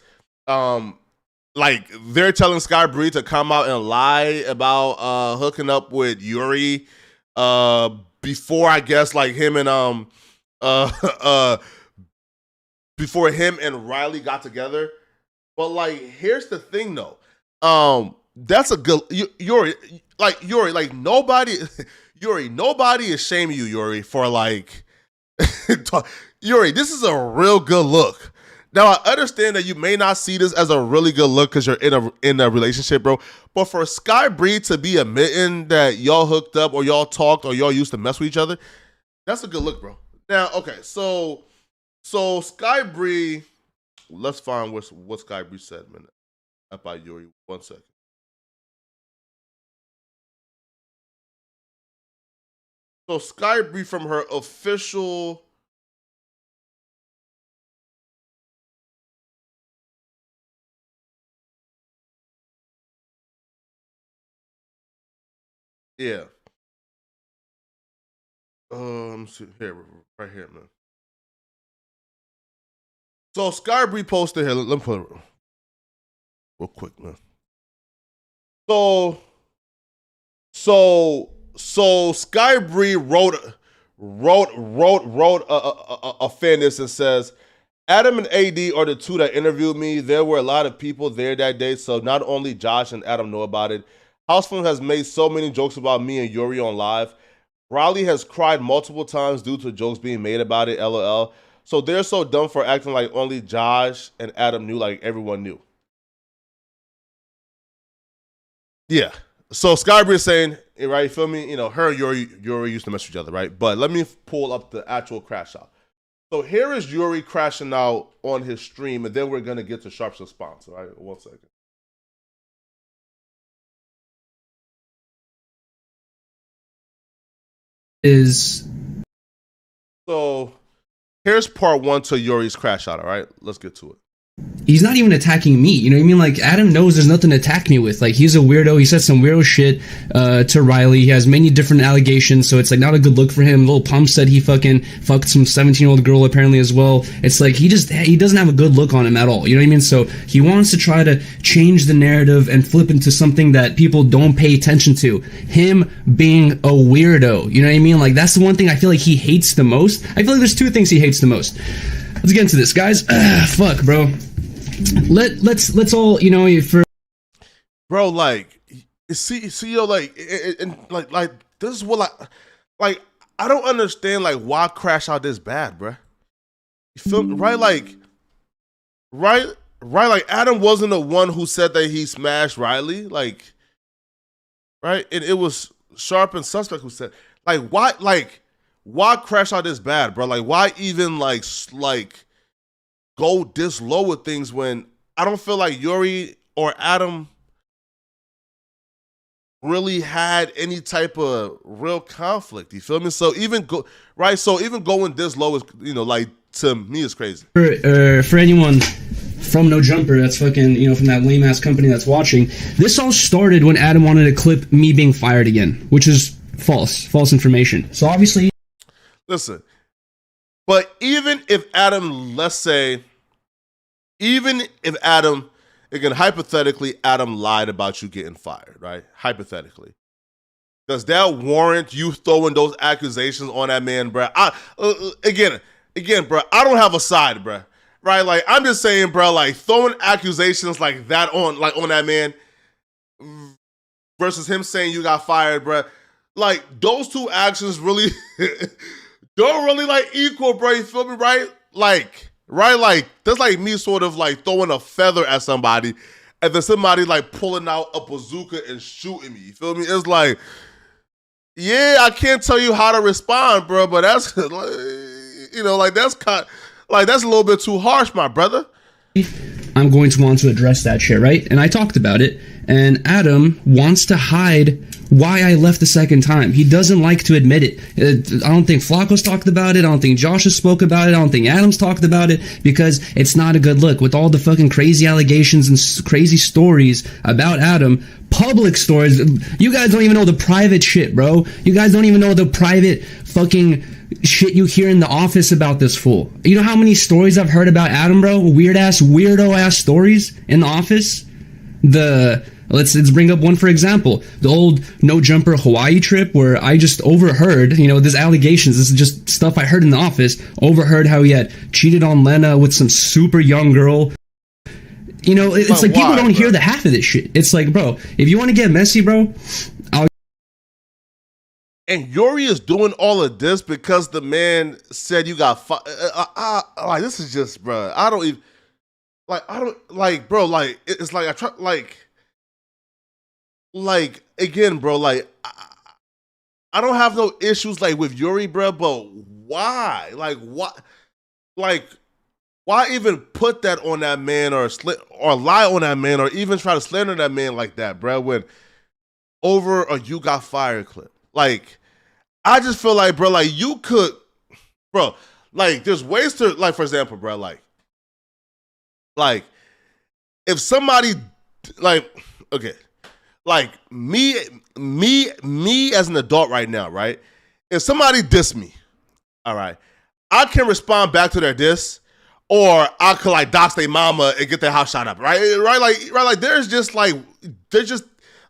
like they're telling Skybree to come out and lie about hooking up with Yuriy before, I guess, like him and before him and Riley got together. But like, here's the thing though. That's a good Yuriy, like nobody is shaming you, Yuriy, for like Yuriy, this is a real good look. Now, I understand that you may not see this as a really good look because you're in a relationship, bro. But for Skybree to be admitting that y'all hooked up or y'all talked or y'all used to mess with each other, that's a good look, bro. Now, okay, so Skybree, let's find what Skybree said, man, about Yuriy. 1 second. So Skybree from her official... Yeah. Let me see here, right here, man. So Skybree posted here. Let me put it real quick, man. So Skybree wrote a fan this and says, Adam and AD are the two that interviewed me. There were a lot of people there that day, so not only Josh and Adam know about it. Houseful has made so many jokes about me and Yuriy on live. Riley has cried multiple times due to jokes being made about it, LOL. So they're so dumb for acting like only Josh and Adam knew, like everyone knew. Yeah. So Skybri is saying, right, you feel me? You know, her and Yuri used to mess with each other, right? But let me pull up the actual crash out. So here is Yuri crashing out on his stream, and then we're gonna get to Sharp's response. All right, 1 second. So here's part 1 to Yuri's crash out. All right, let's get to it. He's not even attacking me. You know what I mean? Like, Adam knows there's nothing to attack me with. Like, he's a weirdo. He said some weirdo shit to Riley. He has many different allegations, so it's like not a good look for him. Lil Pump said he fucking fucked some 17-year-old girl apparently as well. It's like he doesn't have a good look on him at all. You know what I mean? So he wants to try to change the narrative and flip into something that people don't pay attention to. Him being a weirdo. You know what I mean? Like, that's the one thing I feel like he hates the most. I feel like there's 2 things he hates the most. Let's get into this, guys. Fuck, bro. Let's all, you know, for bro, like, see, yo, like, and like, this is what I don't understand, like, why crash out this bad, bro. You feel me? Right, like, Adam wasn't the one who said that he smashed Riley, like, right, and it was Sharp and Suspect who said, like, why crash out this bad, bro? Like, why even like go this low with things when I don't feel like Yuri or Adam really had any type of real conflict. You feel me? So even going this low is, you know, like, to me is crazy. For anyone from No Jumper that's fucking, you know, from that lame ass company that's watching, this all started when Adam wanted to clip me being fired again, which is false information. So obviously, listen, but even if Adam, let's say, again, hypothetically, Adam lied about you getting fired, right? Hypothetically. Does that warrant you throwing those accusations on that man, bro? Again, bro, I don't have a side, bro. Right? Like, I'm just saying, bro, like, throwing accusations like that on that man versus him saying you got fired, bro. Like, those 2 actions really don't really, like, equal, bro. You feel me, right? Like, that's like me sort of, like, throwing a feather at somebody and then somebody, like, pulling out a bazooka and shooting me. You feel me? It's like, yeah, I can't tell you how to respond, bro, but that's, you know, like, that's that's a little bit too harsh, my brother. I'm going to want to address that shit, right? And I talked about it, and Adam wants to hide why I left the second time. He doesn't like to admit it. I don't think Flacco's talked about it. I don't think Josh has spoke about it. I don't think Adam's talked about it, because it's not a good look. With all the fucking crazy allegations and crazy stories about Adam, public stories, you guys don't even know the private shit, bro. You guys don't even know the private fucking shit you hear in the office about this fool. You know how many stories I've heard about Adam, bro? Weirdo ass stories in the office. Let's bring up one for example. The old No Jumper Hawaii trip where I just overheard, you know, there's allegations. This is just stuff I heard in the office. Overheard how he had cheated on Lena with some super young girl. You know, it's like people don't hear the half of this shit. It's like, bro, if you want to get messy, bro, and Yuri is doing all of this because the man said you got like, this is just, bro. I don't even, bro, like, it's like I try, like again, bro, like, I don't have no issues, like, with Yuri, bro, but why? Like, what? Like, why even put that on that man or lie on that man or even try to slander that man like that, bro, when over a you got fired clip? Like, I just feel like, bro, like, you could, bro, like, there's ways to, like, for example, bro, like, if somebody, like, okay, like, me as an adult right now, right? If somebody diss me, all right, I can respond back to their diss, or I could, like, dox their mama and get their house shot up, right? Like, there's just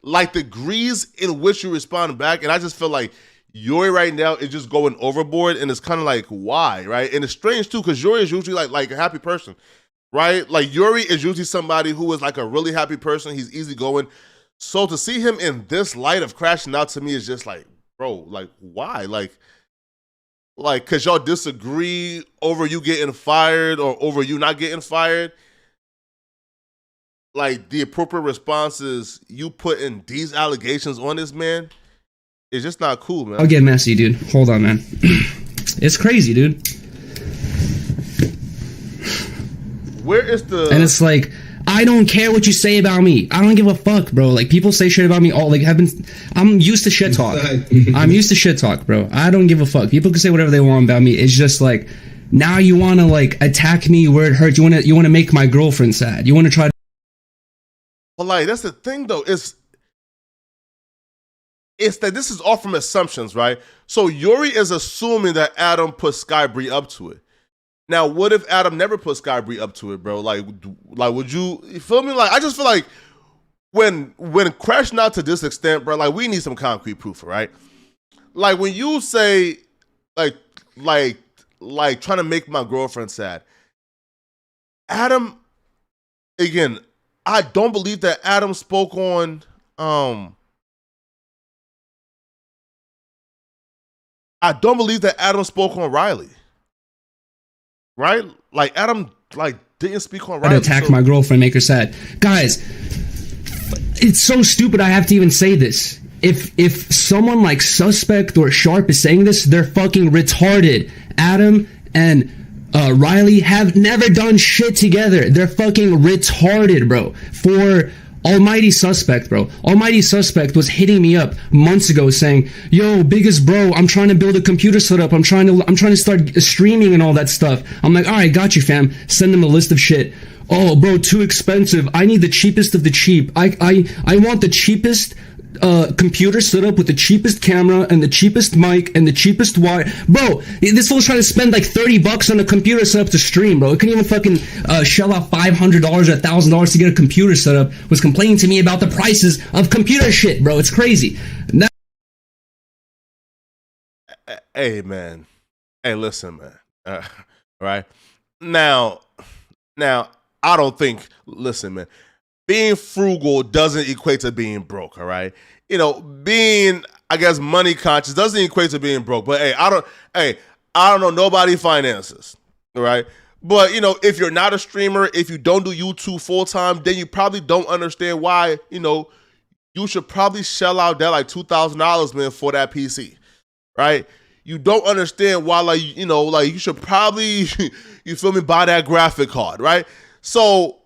like degrees in which you respond back, and I just feel like Yuri right now is just going overboard, and it's kind of like, why, right? And it's strange too, because Yuri is usually like a happy person, right? Like, Yuri is usually somebody who is like a really happy person. He's easygoing. So to see him in this light of crashing out, to me, is just like, bro, like, why? Like, because y'all disagree over you getting fired or over you not getting fired. like the appropriate response is you putting these allegations on this man. It's just not cool, man. I'll get messy, dude. Hold on, man. It's crazy, dude. Where is the... And it's like, I don't care what you say about me. I don't give a fuck, bro. Like, people say shit about me all, like, I'm used to shit talk. I'm used to shit talk, bro. I don't give a fuck. People can say whatever they want about me. It's just like, now you want to, like, attack me where it hurts. You want to make my girlfriend sad. You want to try to... Well, like, that's the thing, though. It's that this is all from assumptions, right? So Yuriy is assuming that Adam put Sky Bree up to it. Now, what if Adam never put Sky Bree up to it, bro? Like, would you feel me? Like, I just feel like when crashing out to this extent, bro, like, we need some concrete proof, right? Like, when you say, like trying to make my girlfriend sad, Adam, again, I don't believe that Adam spoke on, I don't believe that Adam spoke on Riley. Right? Like, Adam, like, didn't speak on Riley. Attack my girlfriend, make her sad. Guys, it's so stupid I have to even say this. If someone like Suspect or Sharp is saying this, they're fucking retarded. Adam and Riley have never done shit together. They're fucking retarded, bro. For Almighty Suspect, bro. Almighty Suspect was hitting me up months ago saying, yo, biggest bro, I'm trying to build a computer setup. I'm trying to start streaming and all that stuff. I'm like, all right, got you, fam. Send him a list of shit. Oh, bro, too expensive. I need the cheapest of the cheap. I want the cheapest computer setup with the cheapest camera and the cheapest mic and the cheapest wire. Bro, this fool's trying to spend like $30 on a computer setup to stream, bro. It couldn't even fucking shell out $500 or $1,000 to get a computer setup. Was complaining to me about the prices of computer shit, bro. It's crazy. Hey, man. Hey, listen, man. Right? Now, I don't think, listen, man, being frugal doesn't equate to being broke, all right? You know, being, I guess, money conscious doesn't equate to being broke. But I don't know nobody finances, all right? But, you know, if you're not a streamer, if you don't do YouTube full time, then you probably don't understand why, you know, you should probably shell out that like $2,000, man, for that PC, right? You don't understand why, like, you know, like you should probably, you feel me, buy that graphic card, right? So,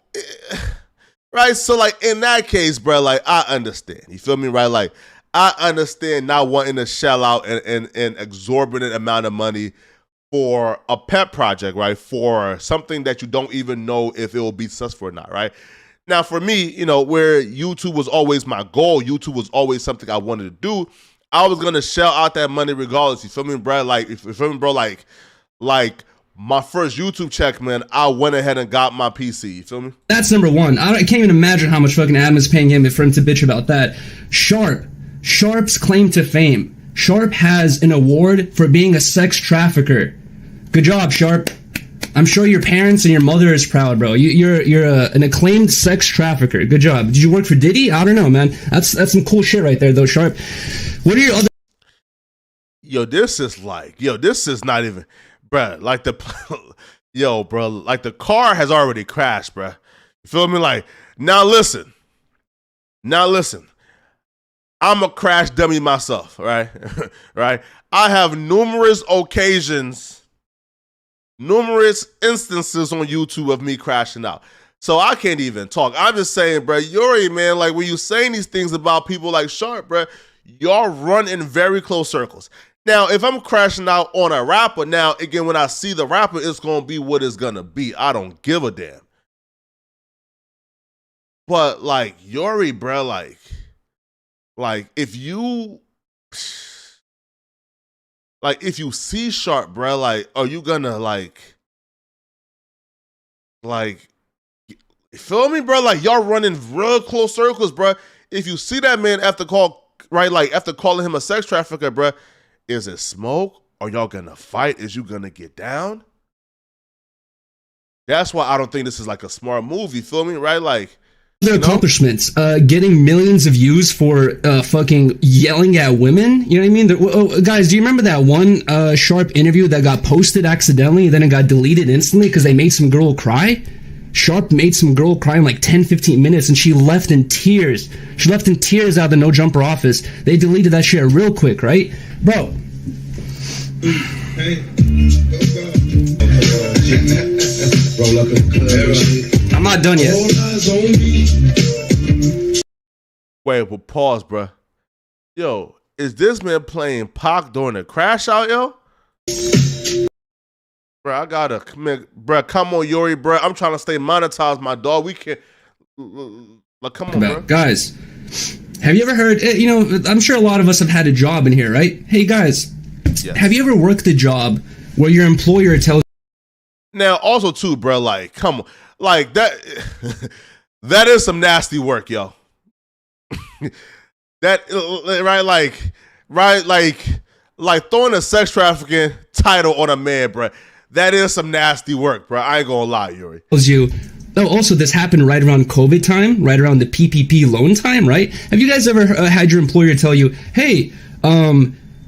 right? So, like, in that case, bro, like, I understand. You feel me, right? Like, I understand not wanting to shell out an exorbitant amount of money for a pet project, right? For something that you don't even know if it will be successful or not, right? Now, for me, you know, where YouTube was always my goal, YouTube was always something I wanted to do, I was going to shell out that money regardless. You feel me, bro? Like, you feel me, bro? Like, my first YouTube check, man, I went ahead and got my PC. You feel me? That's number one. I can't even imagine how much fucking Adam is paying him for him to bitch about that. Sharp's claim to fame. Sharp has an award for being a sex trafficker. Good job, Sharp. I'm sure your parents and your mother is proud, bro. You're an acclaimed sex trafficker. Good job. Did you work for Diddy? I don't know, man. That's some cool shit right there, though, Sharp. What are your other... This is not even... Bruh, like bro, like the car has already crashed, bruh. You feel me? Like, now listen. I'm a crash dummy myself, right? Right? I have numerous instances on YouTube of me crashing out. So I can't even talk. I'm just saying, bruh, Yuriy, man, like when you saying these things about people like Sharp, bruh, y'all run in very close circles. Now, if I'm crashing out on a rapper, now, again, when I see the rapper, it's going to be what it's going to be. I don't give a damn. But, like, Yuriy, bro, like, if you see Sharp, bro, like, are you going to, like, feel me, bro? Like, y'all running real close circles, bro. If you see that man after calling him a sex trafficker, bro, is it smoke? Are y'all gonna fight? Is you gonna get down? That's why I don't think this is like a smart move. You feel me, right? Like, their accomplishments, getting millions of views for fucking yelling at women. You know what I mean? Guys, do you remember that one Sharp interview that got posted accidentally, then it got deleted instantly because they made some girl cry? Sharp made some girl cry in like 10, 15 minutes, and she left in tears. She left in tears out of the No Jumper office. They deleted that shit real quick, right? Bro. I'm not done yet. Wait, but pause, bro. Yo, is this man playing Pac during the crash out, yo? Bro, I gotta commit. Bro, come on, Yuri, bro. I'm trying to stay monetized, my dog. We can't. Like, come on, bro. Guys, have you ever heard, you know, I'm sure a lot of us have had a job in here, right? Hey, guys, yes. Have you ever worked a job where your employer tells Now, also, too, bro, like, come on. Like, that that is some nasty work, yo. That, like throwing a sex trafficking title on a man, bro. That is some nasty work, bro. I ain't gonna lie, Yuri. you, oh, also, this happened right around COVID time, right around the PPP loan time, right? Have you guys ever had your employer tell you, hey,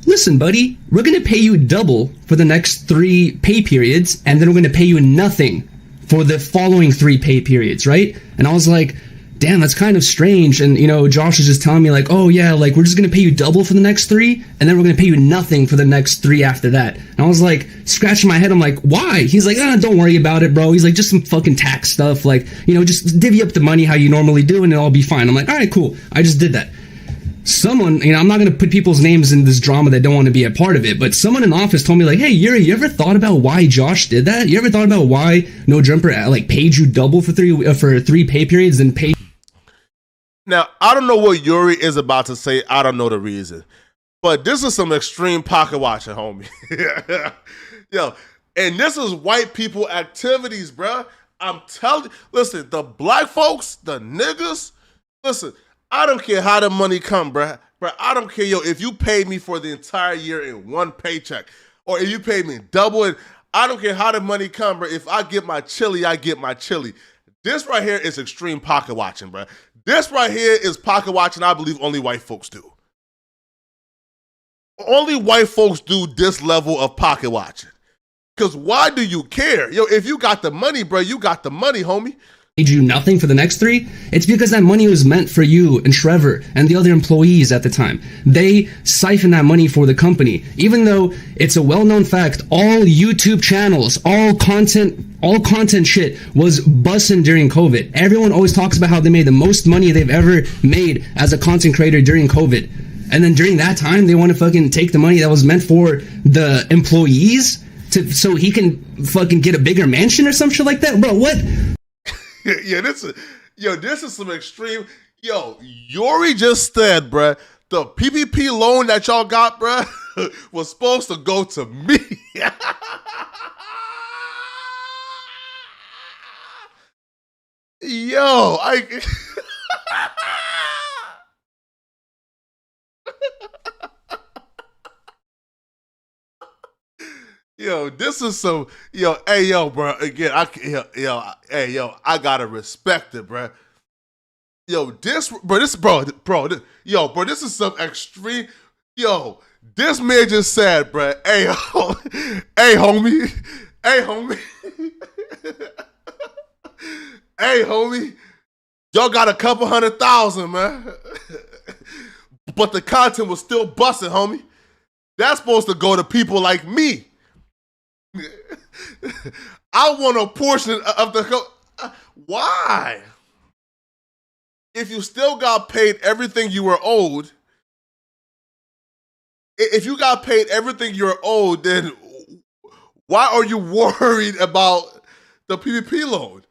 listen, buddy, we're going to pay you double for the next 3 pay periods, and then we're going to pay you nothing for the following 3 pay periods, right? And I was like, damn, that's kind of strange. And, you know, Josh was just telling me like, oh yeah, like we're just going to pay you double for the next 3, and then we're going to pay you nothing for the next 3 after that. And I was like, scratching my head, I'm like, why? He's like, don't worry about it, bro. He's like, just some fucking tax stuff. Like, you know, just divvy up the money how you normally do and it'll all be fine. I'm like, all right, cool. I just did that. Someone, you know, I'm not going to put people's names in this drama that don't want to be a part of it, but someone in the office told me like, hey, Yuri, you ever thought about why Josh did that? You ever thought about why No Jumper like paid you double for 3 pay periods and paid? Now, I don't know what Yuri is about to say. I don't know the reason. But this is some extreme pocket watching, homie. Yo, and this is white people activities, bruh. I'm telling you. Listen, the black folks, the niggas, listen, I don't care how the money come, bruh. Bruh, I don't care, yo, if you pay me for the entire year in 1 paycheck, or if you pay me double it, I don't care how the money come, bruh. If I get my chili, I get my chili. This right here is extreme pocket watching, bruh. This right here is pocket watching I believe only white folks do. Only white folks do this level of pocket watching. Because why do you care? Yo, if you got the money, bro, you got the money, homie. Paid you nothing for the next 3? It's because that money was meant for you and Trevor and the other employees at the time. They siphoned that money for the company. Even though it's a well-known fact, all YouTube channels, all content shit was bussin' during COVID. Everyone always talks about how they made the most money they've ever made as a content creator during COVID. And then during that time, they want to fucking take the money that was meant for the employees so he can fucking get a bigger mansion or some shit like that? Bro, what? Yeah, this is some extreme. Yo, Yuri just said, bruh, the PPP loan that y'all got, bruh, was supposed to go to me. Yo, Yo, this is some, hey, bro, again, I gotta respect it, bro. Yo, this is some extreme, this man just said, bro, hey, homie, y'all got a couple 100,000, man, but the content was still busting, homie. That's supposed to go to people like me. I want a portion of the. Why? If you still got paid everything you were owed, if you got paid everything you're owed, then why are you worried about the PPP loan?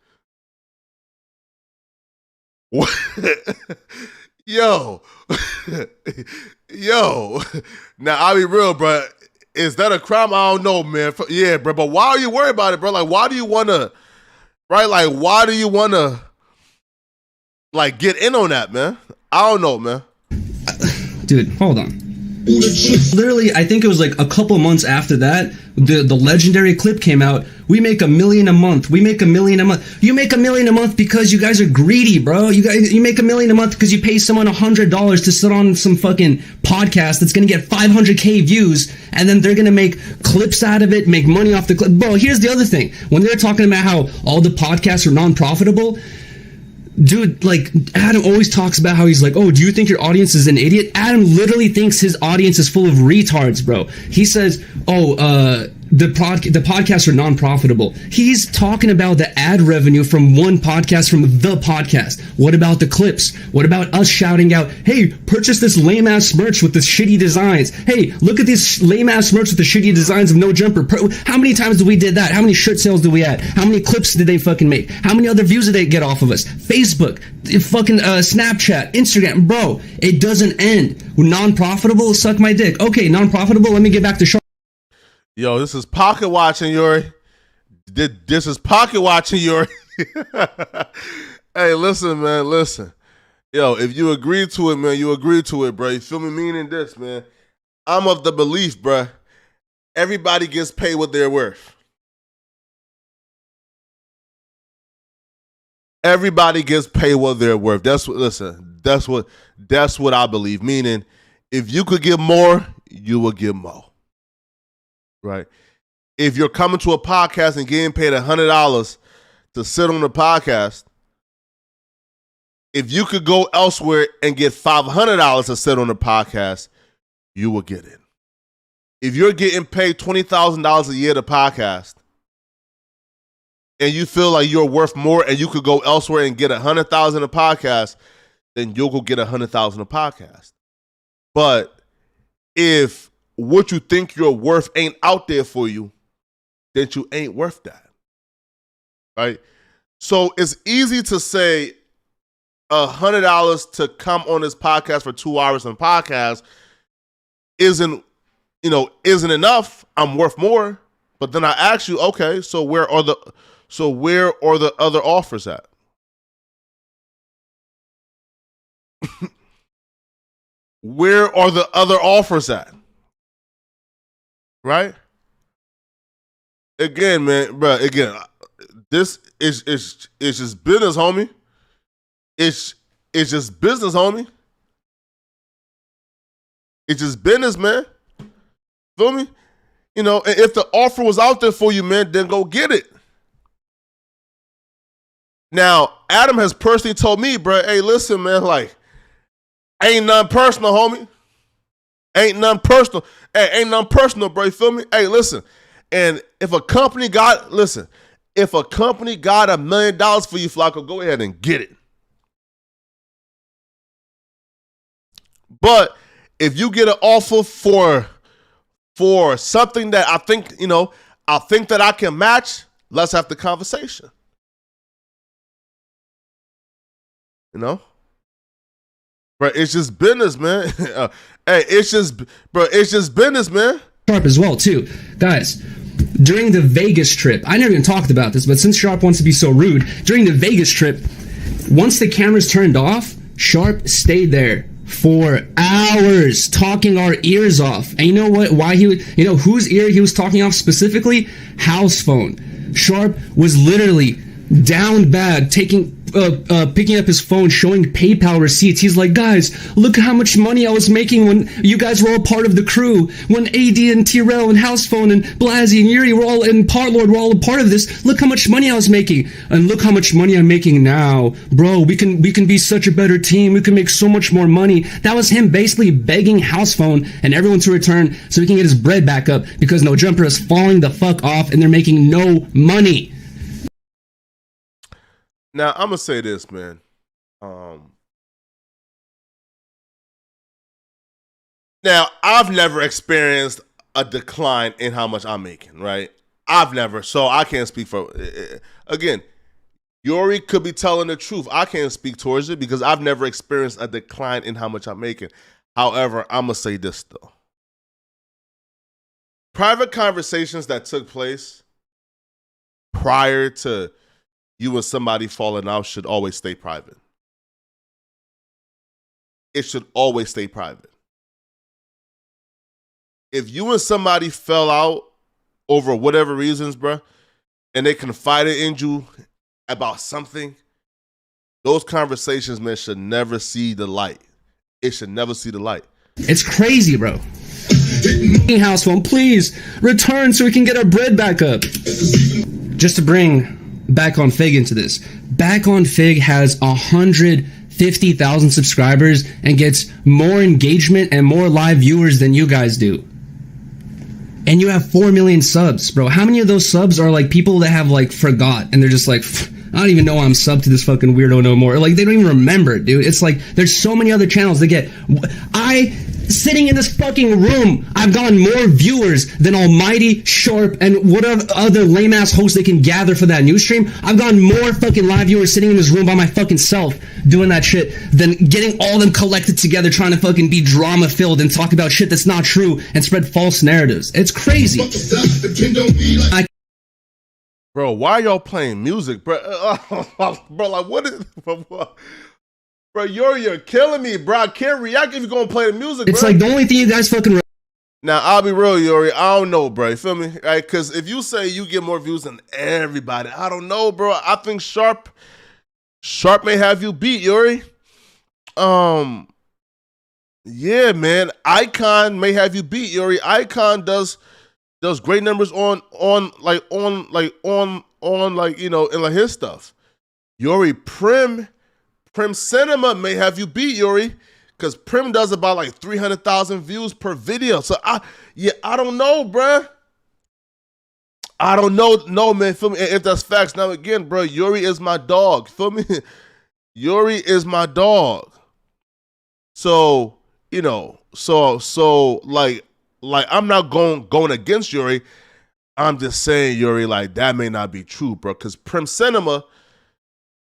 Yo. Now I'll be real, bro. Is that a crime? I don't know, man. Yeah, bro. But why are you worried about it, bro? Like, why do you want to, right? Like, why do you want to, like, get in on that, man? I don't know, man. Dude, hold on. Literally, I think it was like a couple months after that, the legendary clip came out. We make $1 million a month. We make $1 million a month. You make $1 million a month because you guys are greedy, bro. You make $1 million a month because you pay someone $100 to sit on some fucking podcast that's gonna get 500K views, and then they're gonna make clips out of it, make money off the clip. Bro, here's the other thing. When they're talking about how all the podcasts are non-profitable, dude, like, Adam always talks about how he's like, oh, do you think your audience is an idiot? Adam literally thinks his audience is full of retards, bro. He says, oh, the podcasts are non-profitable. He's talking about the ad revenue from one podcast, from the podcast. What about the clips? What about us shouting out, hey, purchase this lame-ass merch with the shitty designs. Hey, look at this lame-ass merch with the shitty designs of No Jumper. How many times did we did that? How many shirt sales did we add? How many clips did they fucking make? How many other views did they get off of us? Facebook, fucking Snapchat, Instagram. Bro, it doesn't end. Non-profitable? Suck my dick. Okay, non-profitable? Let me get back to Yo, this is pocket watching, Yuri. This is pocket watching, Yuri. Hey, listen, man, listen. Yo, if you agree to it, man, you agree to it, bro. You feel me? Meaning this, man. I'm of the belief, bro. Everybody gets paid what they're worth. Everybody gets paid what they're worth. That's what I believe. Meaning, if you could give more, you will give more. Right. If you're coming to a podcast and getting paid $100 to sit on the podcast, if you could go elsewhere and get $500 to sit on the podcast, you will get it. If you're getting paid $20,000 a year to podcast, and you feel like you're worth more and you could go elsewhere and get $100,000 a podcast, then you'll go get $100,000 a podcast. But if what you think you're worth ain't out there for you, then you ain't worth that. Right? So it's easy to say $100 to come on this podcast for 2 hours on podcast isn't enough. I'm worth more. But then I ask you, okay, so where are the other offers at? Where are the other offers at? Right? Again, man, bro. Again, this is just business, homie. It's just business, homie. It's just business, man. Feel me? You know, and if the offer was out there for you, man, then go get it. Now, Adam has personally told me, bro, hey, listen, man, like, ain't nothing personal, homie. Ain't nothing personal. Hey, ain't nothing personal, bro. You feel me? Hey, listen. And if a company got $1 million for you, Flacco, go ahead and get it. But if you get an offer for something that I think that I can match, let's have the conversation. You know? Bro, it's just business, man. Hey, it's just business, man. Sharp as well, too. Guys, during the Vegas trip, I never even talked about this, but since Sharp wants to be so rude, during the Vegas trip, once the cameras turned off, Sharp stayed there for hours talking our ears off. And you know what? Whose ear he was talking off specifically? House phone. Sharp was literally down bad, picking up his phone, showing PayPal receipts. He's like, guys, look how much money I was making when you guys were all part of the crew. When AD and Tyrell and House Phone and Blasey and Yuri and Parlord were all a part of this. Look how much money I was making. And look how much money I'm making now. Bro, we can be such a better team. We can make so much more money. That was him basically begging House Phone and everyone to return so he can get his bread back up because No Jumper is falling the fuck off and they're making no money. Now, I'm going to say this, man. Now, I've never experienced a decline in how much I'm making, right? I've never, so I can't speak for, again, Yuri could be telling the truth. I can't speak towards it because I've never experienced a decline in how much I'm making. However, I'm going to say this, though. Private conversations that took place prior to you and somebody falling out should always stay private. It should always stay private. if you and somebody fell out over whatever reasons, bro, and they confided in you about something, those conversations, man, should never see the light. It should never see the light. It's crazy, bro. House phone, please return so we can get our bread back up. Just to bring Back on Fig into this, Back on Fig has 150,000 subscribers and gets more engagement and more live viewers than you guys do. And you have 4 million subs, bro. How many of those subs are like people that have like forgot and they're just like, I don't even know I'm subbed to this fucking weirdo no more. Like, they don't even remember it, dude. It's like, there's so many other channels that get... Sitting in this fucking room, I've gotten more viewers than Almighty, Sharp, and whatever other lame-ass hosts they can gather for that news stream. I've gotten more fucking live viewers sitting in this room by my fucking self doing that shit than getting all them collected together trying to fucking be drama-filled and talk about shit that's not true and spread false narratives. It's crazy. Bro, why y'all playing music, bro? Bro, like, what is... Bro, you're killing me, bro. I can't react if you're going to play the music, It's bro. like the only thing you guys fucking... Now, I'll be real, Yuri. I don't know, bro. You feel me? Right? Because if you say you get more views than everybody, I don't know, bro. I think Sharp may have you beat, Yuri. Yeah, man. Icon may have you beat, Yuri. Icon does great numbers on you know, in like his stuff. Yuri, Prim Cinema may have you beat, Yuri, because Prim does about like 300,000 views per video. So I don't know, bruh. I don't know, no, man. Feel me? If that's facts, now again, bro, Yuri is my dog. Feel me? Yuri is my dog. So you know, so like I'm not going against Yuri. I'm just saying, Yuri, like that may not be true, bro. Because Prim Cinema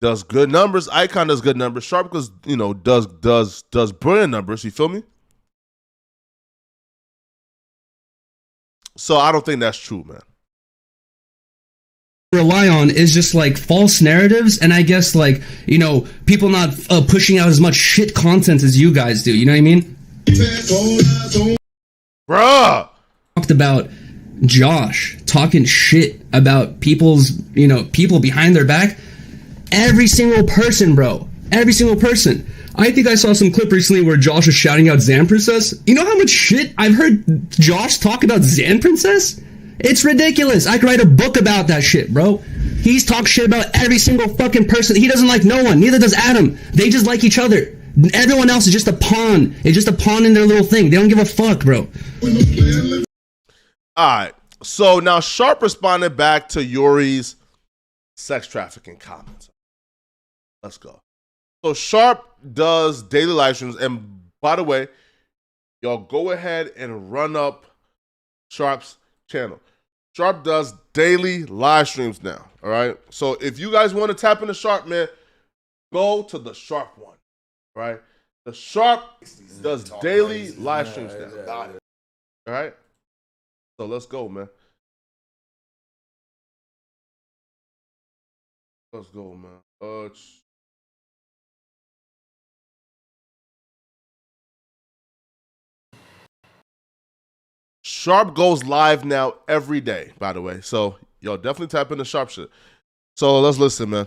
does good numbers. Icon does good numbers. Sharp, because you know, does brilliant numbers. You feel me? So I don't think that's true, man. Rely on is just like false narratives, and I guess like, you know, people not pushing out as much shit content as you guys do. You know what I mean? Bruh. Talked about Josh talking shit about people's, you know, people behind their back. Every single person, bro. Every single person. I think I saw some clip recently where Josh was shouting out Zan Princess. You know how much shit I've heard Josh talk about Zan Princess? It's ridiculous. I could write a book about that shit, bro. He's talked shit about every single fucking person. He doesn't like no one. Neither does Adam. They just like each other. Everyone else is just a pawn. It's just a pawn in their little thing. They don't give a fuck, bro. Alright. So now Sharp responded back to Yuri's sex trafficking comments. Let's go. So Sharp does daily live streams, and by the way, y'all go ahead and run up Sharp's channel. Sharp does daily live streams now. All right. So if you guys want to tap into Sharp, man, go to the Sharp one. Right? The Sharp does daily live streams now. All right. So let's go, man. Let's go, man. Sharp goes live now every day, by the way. So y'all definitely tap into Sharp shit. So let's listen, man.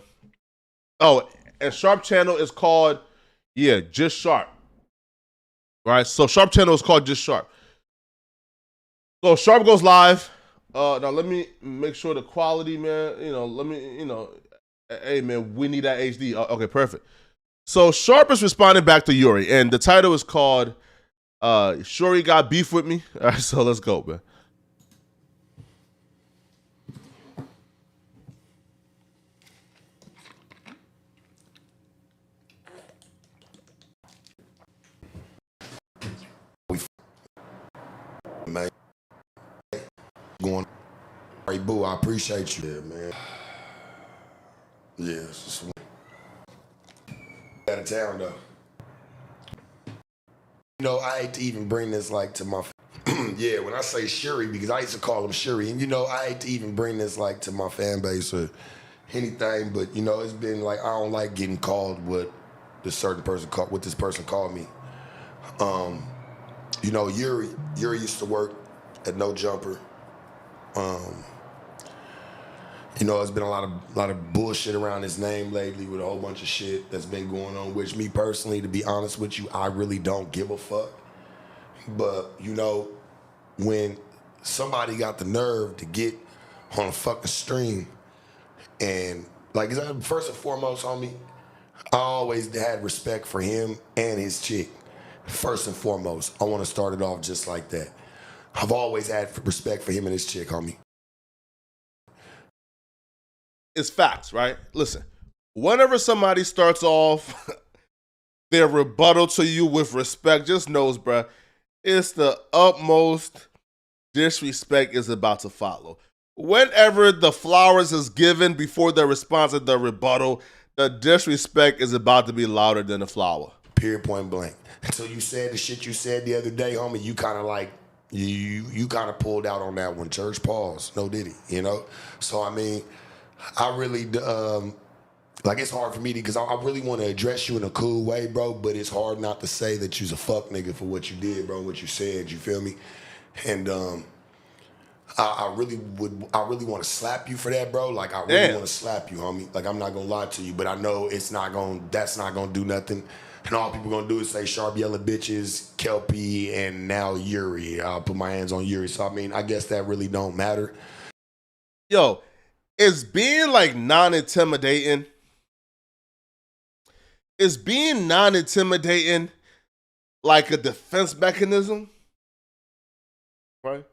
Oh, and Sharp channel is called, Just Sharp. All right, so Sharp channel is called Just Sharp. So Sharp goes live. Now let me make sure the quality, man. You know, hey man, we need that HD. Okay, perfect. So Sharp is responding back to Yuri, and the title is called Shuri Got Beef With Me. All right, so let's go, man. Man, going, hey boo, I appreciate you, man. Yeah, it's just out of town though. You know, I hate to even bring this like to my yeah, when I say Shuri, because I used to call him Shuri, and you know, I hate to even bring this like to my fan base or anything, but you know, it's been like I don't like getting called what this person called me. You know, Yuri used to work at No Jumper. You know, there's been a lot of bullshit around his name lately with a whole bunch of shit that's been going on, which me personally, to be honest with you, I really don't give a fuck. But, you know, when somebody got the nerve to get on a fucking stream and, like, first and foremost, homie, I always had respect for him and his chick. First and foremost, I want to start it off just like that. I've always had respect for him and his chick, homie. It's facts, right? Listen, whenever somebody starts off their rebuttal to you with respect, just knows, bruh, it's the utmost disrespect is about to follow. Whenever the flowers is given before the response of the rebuttal, the disrespect is about to be louder than the flower. Period, point blank. Until you said the shit you said the other day, homie, you kind of like, you kind of pulled out on that one. Church pause. No diddy, you know? So, I mean, I really, like, it's hard for me because I really want to address you in a cool way, bro, but it's hard not to say that you's a fuck nigga for what you did, bro, what you said, you feel me? And I really want to slap you for that, bro. Like, I really want to slap you, homie. Like, I'm not going to lie to you, but I know that's not going to do nothing. And all people going to do is say sharp yellow bitches, Kelpie, and now Yuriy. I'll put my hands on Yuriy. So, I mean, I guess that really don't matter. Yo, is being, like, non-intimidating, like a defense mechanism? Right?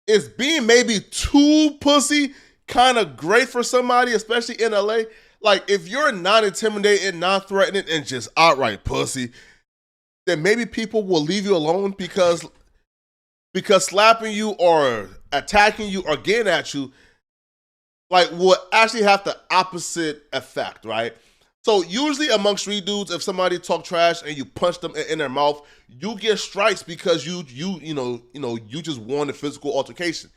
Is being maybe too pussy kind of great for somebody, especially in LA? Like, if you're non-intimidating, non-threatening, and just outright pussy, then maybe people will leave you alone because slapping you or attacking you or getting at you, like, will actually have the opposite effect, right? So usually among street dudes, if somebody talk trash and you punch them in their mouth, you get strikes because you just won a physical altercation.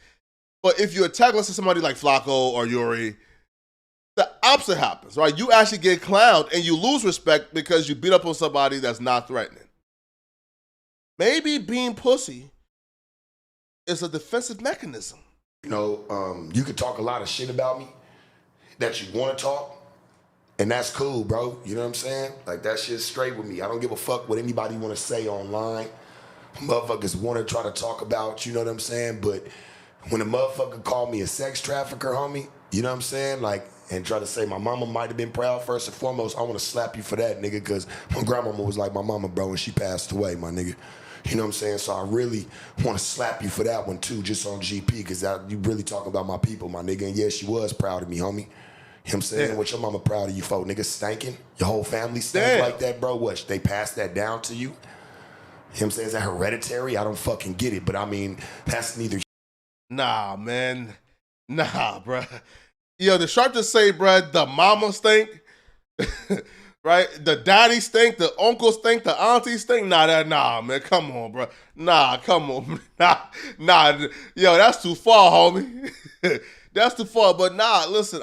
But if you attack, let's say somebody like Flacco or Yuriy, the opposite happens, right? You actually get clowned and you lose respect because you beat up on somebody that's not threatening. Maybe being pussy is a defensive mechanism. You know, you could talk a lot of shit about me that you want to talk, and that's cool, bro. You know what I'm saying? Like, that shit's straight with me. I don't give a fuck what anybody want to say online. Motherfuckers want to try to talk about, you know what I'm saying? But when a motherfucker call me a sex trafficker, homie, you know what I'm saying? Like, and try to say my mama might have been proud, first and foremost, I want to slap you for that, nigga, because my grandmama was like my mama, bro, and she passed away, my nigga. You know what I'm saying? So I really want to slap you for that one, too, just on GP, because you really talk about my people, my nigga. And yeah, she was proud of me, homie. You know what I'm saying? What your mama proud of you for? Nigga stankin'? Your whole family stank like that, bro? What, they passed that down to you? You know what I'm saying? Is that hereditary? I don't fucking get it, but I mean, that's neither. Nah, man. Nah, bruh. Yo, the sharp to say, bruh, the mama stink, right? The daddy stink, the uncle stink, the auntie stink. Nah, man, come on, bruh. Nah, come on. Nah. Yo, that's too far, homie. That's too far. But nah, listen,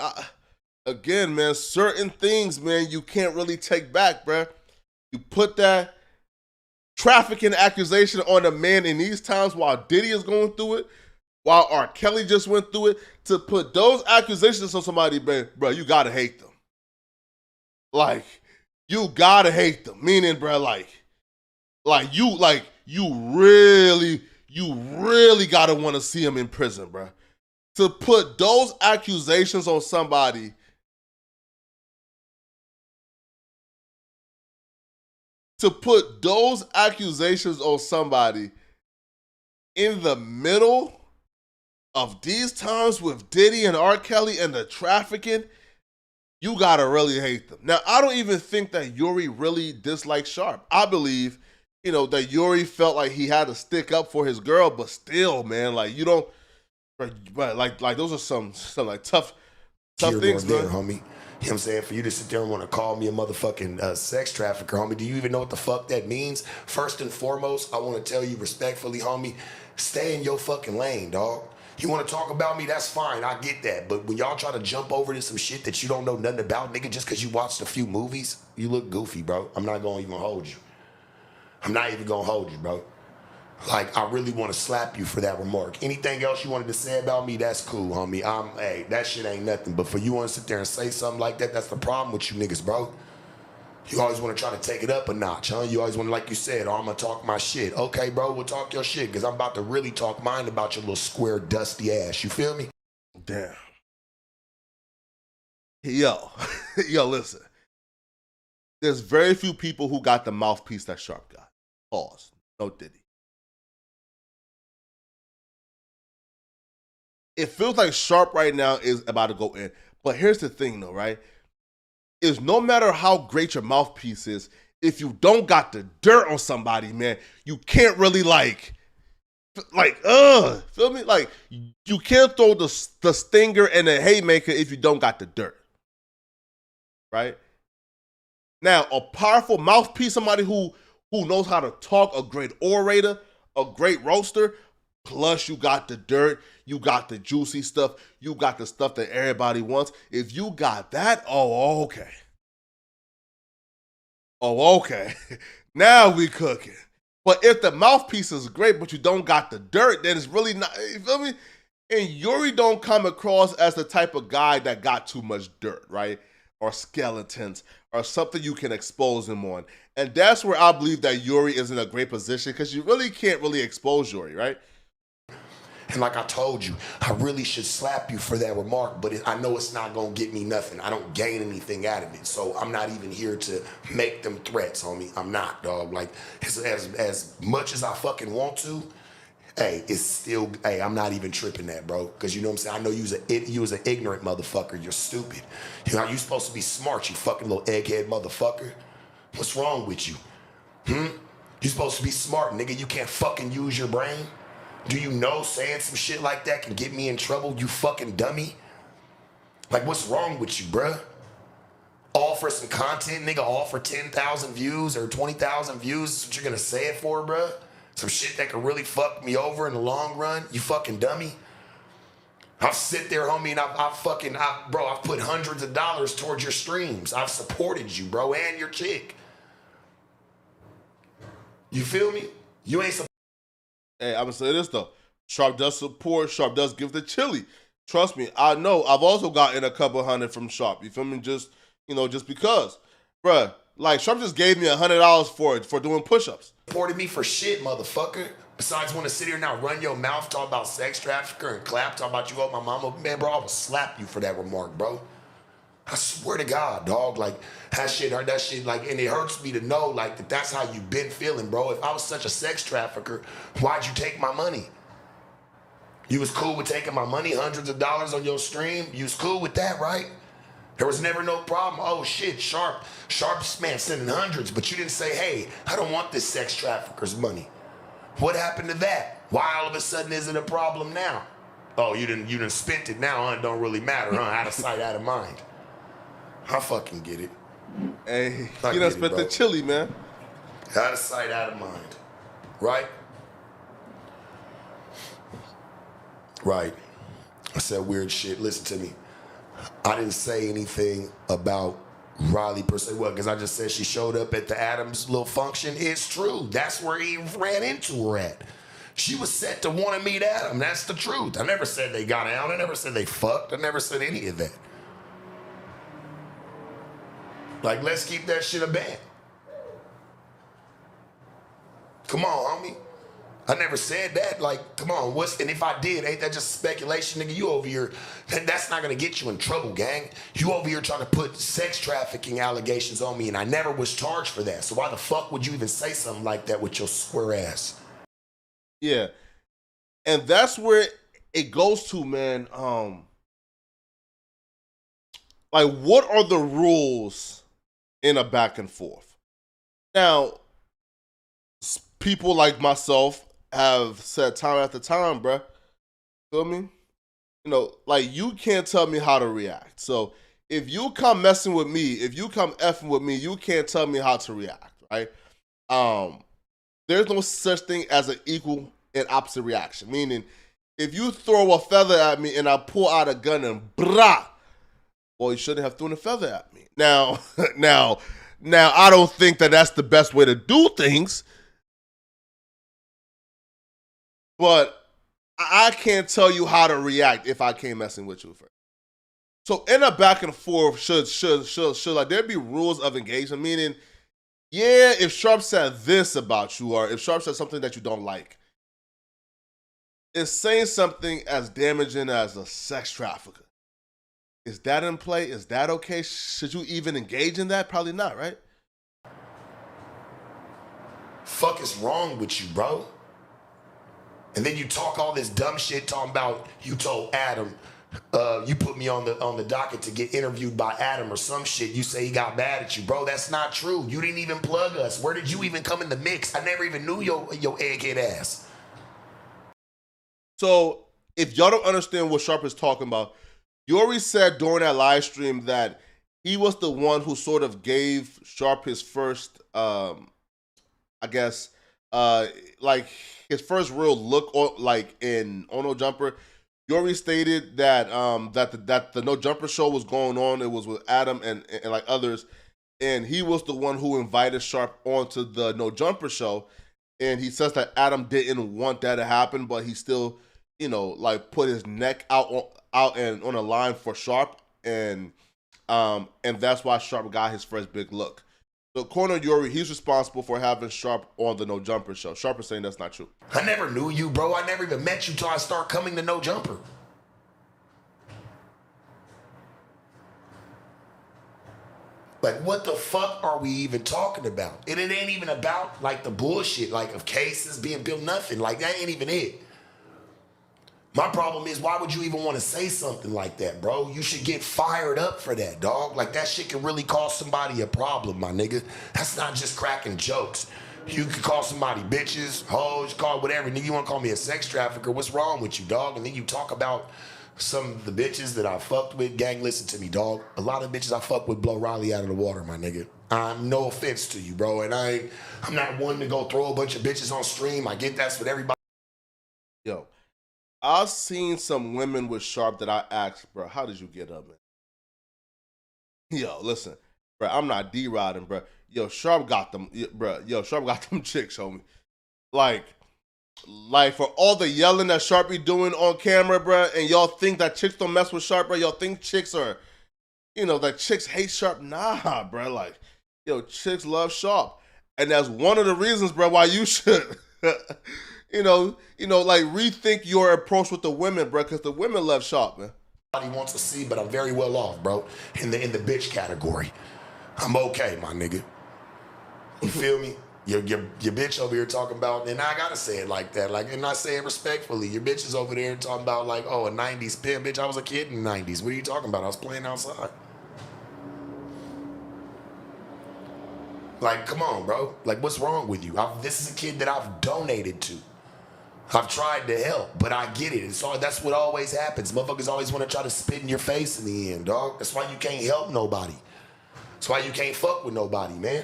again, man, certain things, man, you can't really take back, bruh. You put that trafficking accusation on a man in these times while Diddy is going through it, while R. Kelly just went through it, to put those accusations on somebody, bro, you gotta hate them. Like, you gotta hate them. Meaning, bro, you really gotta want to see him in prison, bro. To put those accusations on somebody, in the middle of these times with Diddy and R. Kelly and the trafficking, you gotta really hate them. Now, I don't even think that Yuriy really dislikes Sharp. I believe, that Yuriy felt like he had to stick up for his girl, but still, man, like, you don't, but like those are some like tough things, man. There, homie. You know what I'm saying? For you to sit there and want to call me a motherfucking sex trafficker, homie, do you even know what the fuck that means? First and foremost, I want to tell you respectfully, homie, stay in your fucking lane, dog. You want to talk about me? That's fine. I get that. But when y'all try to jump over to some shit that you don't know nothing about, nigga, just because you watched a few movies, you look goofy, bro. I'm not going to even hold you. I'm not even going to hold you, bro. Like, I really want to slap you for that remark. Anything else you wanted to say about me, that's cool, homie. Hey, that shit ain't nothing. But for you want to sit there and say something like that, that's the problem with you niggas, bro. You always want to try to take it up a notch, huh? You always want to, like you said, oh, I'm going to talk my shit. Okay, bro, we'll talk your shit, because I'm about to really talk mine about your little square, dusty ass. You feel me? Damn. Yo, listen. There's very few people who got the mouthpiece that Sharp got. Pause. No diddy. It feels like Sharp right now is about to go in. But here's the thing, though, right? Is no matter how great your mouthpiece is, if you don't got the dirt on somebody, man, you can't really feel me? Like, you can't throw the stinger and the haymaker if you don't got the dirt, right? Now, a powerful mouthpiece, somebody who knows how to talk, a great orator, a great roaster, plus you got the dirt, you got the juicy stuff, you got the stuff that everybody wants. If you got that, oh, okay. Oh, okay. Now we cooking. But if the mouthpiece is great, but you don't got the dirt, then it's really not, you feel me? And Yuriy don't come across as the type of guy that got too much dirt, right? Or skeletons, or something you can expose him on. And that's where I believe that Yuriy is in a great position, because you really can't really expose Yuriy, right? And like I told you, I really should slap you for that remark, but I know it's not going to get me nothing. I don't gain anything out of it. So I'm not even here to make them threats, homie. I'm not, dog. Like, as much as I fucking want to, hey, it's still, hey, I'm not even tripping that, bro. Because you know what I'm saying? I know you was an ignorant motherfucker. You're stupid. You know, you supposed to be smart, you fucking little egghead motherfucker. What's wrong with you? You supposed to be smart, nigga. You can't fucking use your brain. Do you know saying some shit like that can get me in trouble, you fucking dummy? Like, what's wrong with you, bruh? All for some content, nigga, all for 10,000 views or 20,000 views is what you're gonna say it for, bruh? Some shit that could really fuck me over in the long run, you fucking dummy? I'll sit there, homie, and I've put hundreds of dollars towards your streams. I've supported you, bro, and your chick. You feel me? You ain't Hey, I'm gonna say this though. Sharp does support. Sharp does give the chili. Trust me, I know. I've also gotten a couple hundred from Sharp. You feel me? Just because, bruh. Like, Sharp just gave me $100 for doing push-ups. Supported me for shit, motherfucker. Besides, want to sit here now, run your mouth, talk about sex trafficker and clap, talk about you owe my mama. Man, bro, I will slap you for that remark, bro. I swear to God, dog. Like, that shit, like, and it hurts me to know, like, that's how you been feeling, bro. If I was such a sex trafficker, why'd you take my money? You was cool with taking my money, hundreds of dollars on your stream? You was cool with that, right? There was never no problem. Oh, shit, Sharp's man sending hundreds, but you didn't say, hey, I don't want this sex trafficker's money. What happened to that? Why all of a sudden is it a problem now? Oh, you didn't spent it now, huh? It don't really matter, huh? Out of sight, out of mind. I fucking get it. Hey, you done spent the chili, man. Out of sight, out of mind. Right? Right. I said weird shit. Listen to me. I didn't say anything about Riley per se. What? Because I just said she showed up at the Adams little function. It's true. That's where he ran into her at. She was set to want to meet Adam. That's the truth. I never said they got out. I never said they fucked. I never said any of that. Like, let's keep that shit a band. Come on, homie. I never said that. Like, come on, and if I did, ain't that just speculation, nigga? You over here, that's not gonna get you in trouble, gang. You over here trying to put sex trafficking allegations on me, and I never was charged for that. So why the fuck would you even say something like that with your square ass? Yeah. And that's where it goes to, man. Like, what are the rules in a back and forth? Now, people like myself have said time after time, bruh. Feel me? You know, like, you can't tell me how to react. So if you come messing with me, if you come effing with me, you can't tell me how to react, right? There's no such thing as an equal and opposite reaction. Meaning, if you throw a feather at me and I pull out a gun and brah, well, you shouldn't have thrown a feather at me. Now, I don't think that that's the best way to do things. but I can't tell you how to react if I came messing with you first. So in a back and forth, should like there be rules of engagement? Meaning, yeah, if Sharp said this about you, or if Sharp said something that you don't like, is saying something as damaging as a sex trafficker. Is that in play? Is that okay? Should you even engage in that? Probably not, right? Fuck is wrong with you, bro? And then you talk all this dumb shit talking about you told Adam, you put me on the docket to get interviewed by Adam or some shit. You say he got mad at you, bro. That's not true. You didn't even plug us. Where did you even come in the mix? I never even knew your egghead ass. So if y'all don't understand what Sharp is talking about, Yuri said during that live stream that he was the one who sort of gave Sharp his first, I guess, like his first real look, like in Ono Jumper. Yuri stated that that the No Jumper show was going on. It was with Adam and like others, and he was the one who invited Sharp onto the No Jumper show. And he says that Adam didn't want that to happen, but he still, like put his neck out and on a line for Sharp, and that's why Sharp got his first big look. So according to Yuri, he's responsible for having Sharp on the No Jumper show. Sharp is saying that's not true. I never knew you, bro. I never even met you till I start coming to No Jumper. Like, what the fuck are we even talking about? And it ain't even about, like, the bullshit, like, of cases being built, nothing. Like, that ain't even it. My problem is, why would you even want to say something like that, bro? You should get fired up for that, dog. Like, that shit can really cause somebody a problem, my nigga. That's not just cracking jokes. You could call somebody bitches, hoes, call whatever. Nigga, you want to call me a sex trafficker? What's wrong with you, dog? And then you talk about some of the bitches that I fucked with. Gang, listen to me, dog. A lot of bitches I fucked with blow Riley out of the water, my nigga. No offense to you, bro. And I'm not one to go throw a bunch of bitches on stream. I get that's what everybody. Yo, I've seen some women with Sharp that I asked, bro, how did you get up, man? Yo, listen, bro, I'm not D-Rodding, bro. Yo, Sharp got them, bro. Yo, Sharp got them chicks, homie. Like for all the yelling that Sharp be doing on camera, bro, and y'all think that chicks don't mess with Sharp, bro. Y'all think chicks are, that chicks hate Sharp. Nah, bro. Like, yo, chicks love Sharp. And that's one of the reasons, bro, why you should, like rethink your approach with the women, bro, because the women love Sharp, man. Everybody wants to see, but I'm very well off, bro, in the bitch category. I'm okay, my nigga. You feel me? Your bitch over here talking about, and I gotta say it like that, like, and I say it respectfully. Your bitch is over there talking about like, oh, a 90s pimp, bitch. I was a kid in the 90s. What are you talking about? I was playing outside. Like, come on, bro. Like, what's wrong with you? This is a kid that I've donated to. I've tried to help, but I get it. That's what always happens. Motherfuckers always want to try to spit in your face in the end, dog. That's why you can't help nobody. That's why you can't fuck with nobody, man.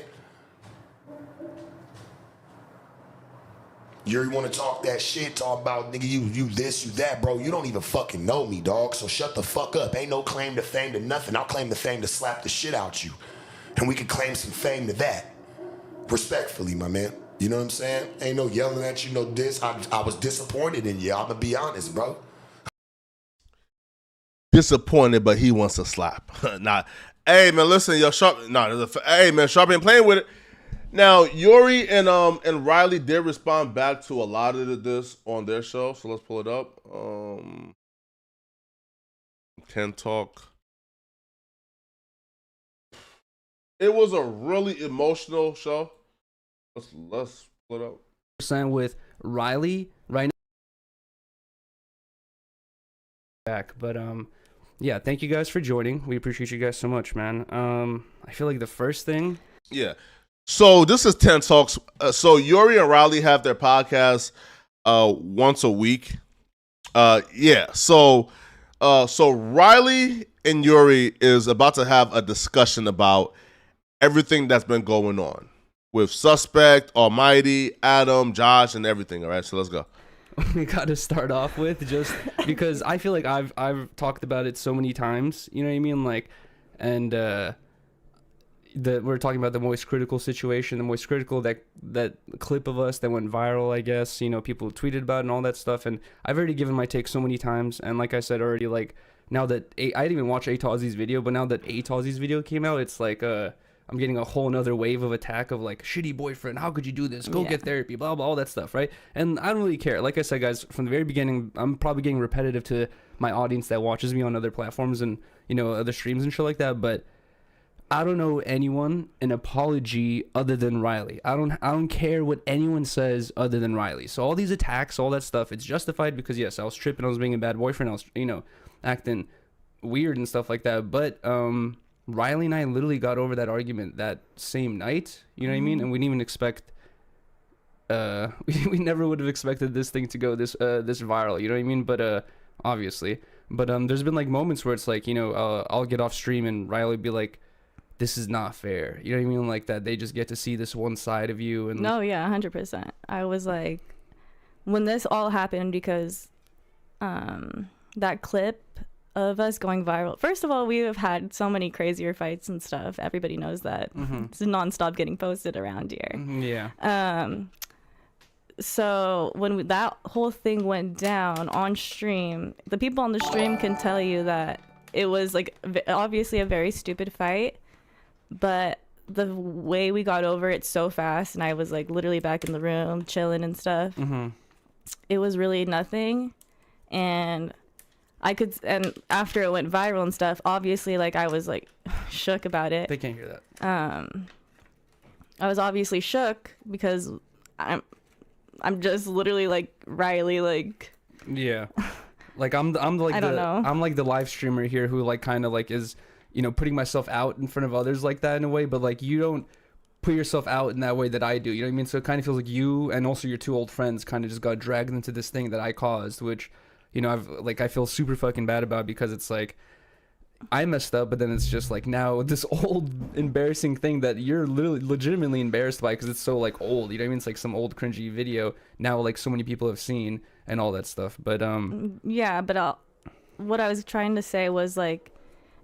You want to talk that shit, talk about, nigga, you this, you that, bro. You don't even fucking know me, dog, so shut the fuck up. Ain't no claim to fame to nothing. I'll claim the fame to slap the shit out you. And we can claim some fame to that. Respectfully, my man. You know what I'm saying? Ain't no yelling at you, no diss. I was disappointed in you. I'm going to be honest, bro. Disappointed, but he wants to slap. Nah. Hey, man, listen, yo, Sharp. Hey, man, Sharp ain't playing with it. Now, Yuri and Riley did respond back to a lot of this on their show, so let's pull it up. 10 Talk. It was a really emotional show. Let's pull it up. Percent with Riley right now. Back, but yeah, thank you guys for joining. We appreciate you guys so much, man. I feel like the first thing. Yeah. So this is 10 Talks. So Yuri and Riley have their podcast once a week. Yeah. So Riley and Yuri is about to have a discussion about everything that's been going on with Suspect, Almighty, Adam, Josh, and everything. All right. So let's go. We got to start off with, just because I feel like I've talked about it so many times. You know what I mean? Like, and we're talking about the Moist Critical situation, the Moist Critical, that clip of us that went viral, I guess, you know, people tweeted about it and all that stuff. And I've already given my take so many times. And like I said already, like now that I didn't even watch Atozzi's video, but now that Atozzi's video came out, it's like, I'm getting a whole nother wave of attack of like, shitty boyfriend, how could you do this? Go get therapy, blah, blah, all that stuff, right? And I don't really care. Like I said, guys, from the very beginning, I'm probably getting repetitive to my audience that watches me on other platforms and, you know, other streams and shit like that, but I don't know anyone an apology other than Riley. I don't care what anyone says other than Riley. So all these attacks, all that stuff, it's justified because yes, I was tripping, I was being a bad boyfriend, I was, you know, acting weird and stuff like that, but Riley and I literally got over that argument that same night, you know what I mean? And we didn't even expect, we never would have expected this thing to go this viral, you know what I mean? But obviously, but there's been like moments where it's like, you know, I'll get off stream and Riley would be like, this is not fair, you know what I mean? Like that they just get to see this one side of you. And no, yeah, 100%. I was like, when this all happened, because that clip of us going viral. First of all, we have had so many crazier fights and stuff. Everybody knows that. It's nonstop getting posted around here. Yeah. So when that whole thing went down on stream, the people on the stream can tell you that it was like obviously a very stupid fight, but the way we got over it so fast, and I was like literally back in the room chilling and stuff. It was really nothing, and and after it went viral and stuff, obviously, like, I was, like, shook about it. They can't hear that. I was obviously shook because I'm just literally, like, Riley, like... Yeah. Like, I'm like, I don't know. I'm, like, the live streamer here who, like, kind of, like, is, you know, putting myself out in front of others like that in a way, but, like, you don't put yourself out in that way that I do, you know what I mean? So it kind of feels like you and also your two old friends kind of just got dragged into this thing that I caused, which... You know, I feel super fucking bad about because it's like I messed up, but then it's just like now this old embarrassing thing that you're literally legitimately embarrassed by because it's so like old. You know what I mean? It's like some old cringy video now like so many people have seen and all that stuff. But yeah, but what I was trying to say was like,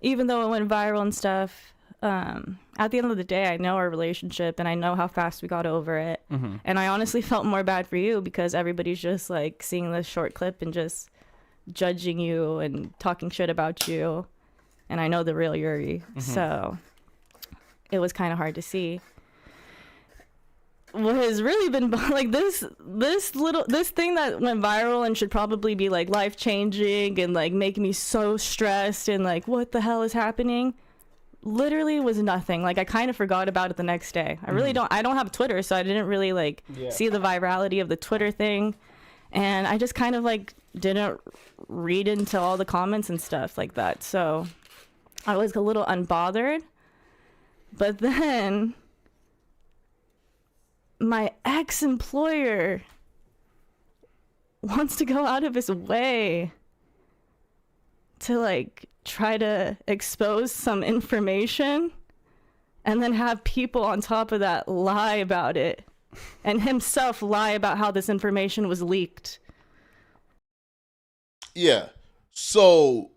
even though it went viral and stuff, at the end of the day, I know our relationship and I know how fast we got over it. And I honestly felt more bad for you because everybody's just like seeing this short clip and just judging you and talking shit about you. And I know the real Yuri. So it was kind of hard to see. What has really been like this thing that went viral and should probably be like life changing and like make me so stressed and like what the hell is happening literally was nothing. Like I kind of forgot about it the next day. I really don't have Twitter, so I didn't really like see the virality of the Twitter thing, and I just kind of like didn't read into all the comments and stuff like that, so I was a little unbothered. But then my ex-employer wants to go out of his way to like try to expose some information and then have people on top of that lie about it and himself lie about how this information was leaked. Yeah. So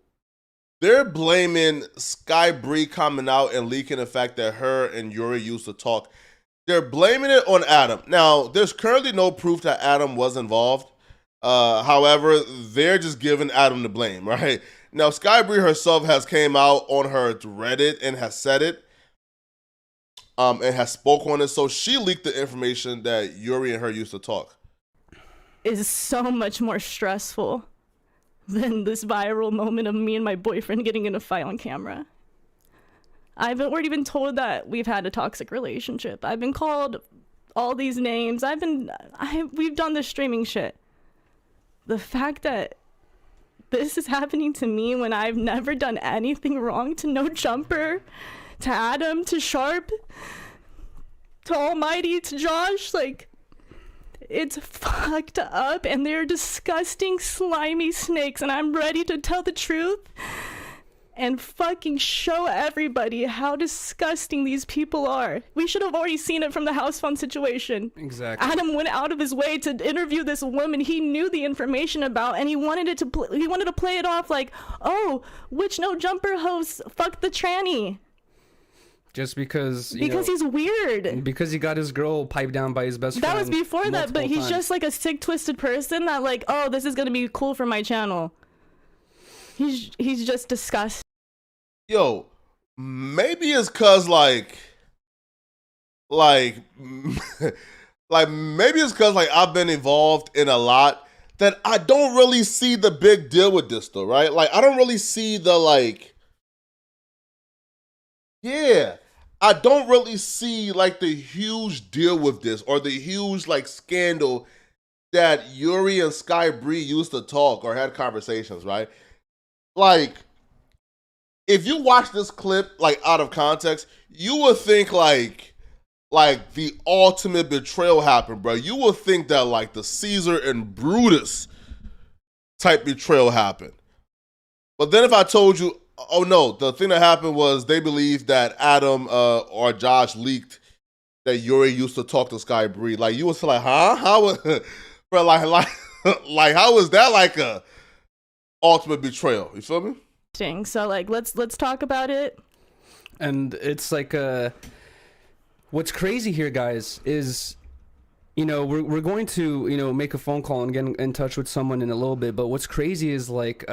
they're blaming Sky Bree coming out and leaking the fact that her and Yuri used to talk. They're blaming it on Adam. Now, there's currently no proof that Adam was involved. However, they're just giving Adam the blame, right? Now, Sky Bree herself has came out on her Reddit and has said it, and has spoke on it. So she leaked the information that Yuri and her used to talk. Is so much more stressful than this viral moment of me and my boyfriend getting in a fight on camera. I've already been told that we've had a toxic relationship. I've been called all these names. We've done this streaming shit. The fact that this is happening to me when I've never done anything wrong to No Jumper, to Adam, to Sharp, to Almighty, to Josh, like, it's fucked up, and they're disgusting, slimy snakes, and I'm ready to tell the truth and fucking show everybody how disgusting these people are. We should have already seen it from the house phone situation. Exactly. Adam went out of his way to interview this woman he knew the information about, and he wanted to play it off like, oh, which No Jumper host fucked the tranny. Just because he's weird. Because he got his girl piped down by his best friend. That was before that, but he's times. just like a sick, twisted person that like, oh, this is gonna be cool for my channel. He's just disgusting. Yo, maybe it's cause like maybe it's cause like I've been involved in a lot that I don't really see the big deal with this though, right? Like I don't really see the like, yeah. I don't really see like the huge deal with this or the huge like scandal that Yuriy and Sky Bree used to talk or had conversations, right? Like, if you watch this clip like out of context, you would think like the ultimate betrayal happened, bro. You would think that like the Caesar and Brutus type betrayal happened. But then if I told you, oh no, the thing that happened was they believed that Adam or Josh leaked that Yuriy used to talk to Sky Bree. Like you was like, huh? How, bro? Like how is that like a ultimate betrayal? You feel me? So like, let's talk about it. And it's like, what's crazy here, guys, is, we're going to, make a phone call and get in touch with someone in a little bit. But what's crazy is like,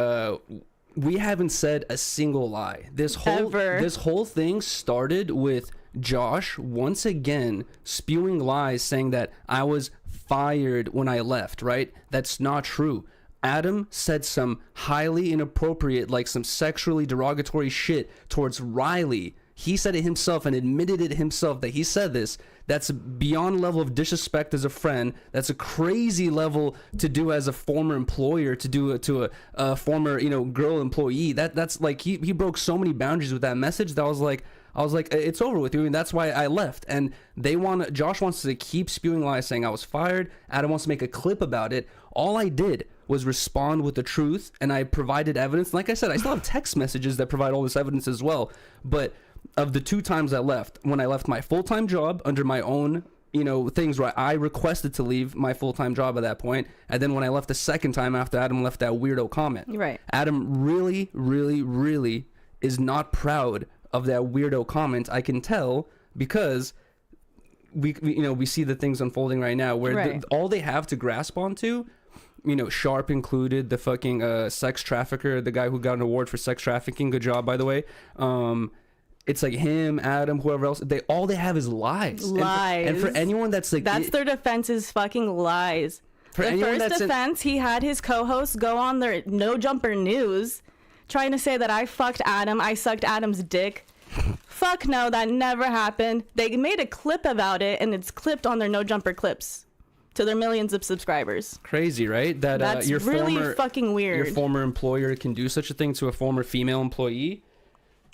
we haven't said a single lie. This whole thing started with Josh once again spewing lies, saying that I was fired when I left, right? That's not true. Adam said some highly inappropriate, like some sexually derogatory shit towards Riley. He said it himself and admitted it himself that he said this. That's beyond level of disrespect as a friend. That's a crazy level to do as a former employer, to do it to a former, girl employee. That's like he broke so many boundaries with that message that I was like, it's over with you. And that's why I left. And Josh wants to keep spewing lies saying I was fired. Adam wants to make a clip about it. All I did was respond with the truth, and I provided evidence. Like I said, I still have text messages that provide all this evidence as well. But of the 2 times I left, when I left my full-time job under my own, things where I requested to leave my full-time job at that point, and then when I left the second time after Adam left that weirdo comment. Right. Adam really, really, really is not proud of that weirdo comment. I can tell because we see the things unfolding right now where right. all they have to grasp onto, Sharp included, the fucking sex trafficker, the guy who got an award for sex trafficking. Good job, by the way. It's like him, Adam, whoever else. All they have is lies. Lies. And for anyone that's like, that's their defense is fucking lies. For the first defense, he had his co-host go on their No Jumper News, trying to say that I fucked Adam, I sucked Adam's dick. Fuck no, that never happened. They made a clip about it, and it's clipped on their No Jumper clips to their millions of subscribers. Crazy, right? That's your really fucking weird. Your former employer can do such a thing to a former female employee.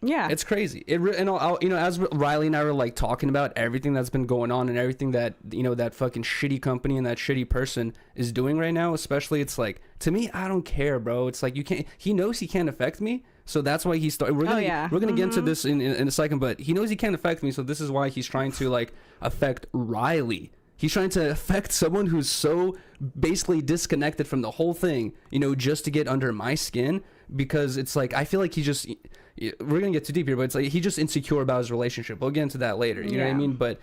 Yeah, it's crazy. As Riley and I were like talking about everything that's been going on and everything that that fucking shitty company and that shitty person is doing right now, especially, it's like, to me, I don't care, bro. It's like, you can't. He knows he can't affect me, so that's why he started. We're gonna get into this in a second, but he knows he can't affect me, so this is why he's trying to like affect Riley. He's trying to affect someone who's so basically disconnected from the whole thing, just to get under my skin, because it's like, I feel like we're going to get too deep here, but it's like he's just insecure about his relationship. We'll get into that later, you know what I mean? But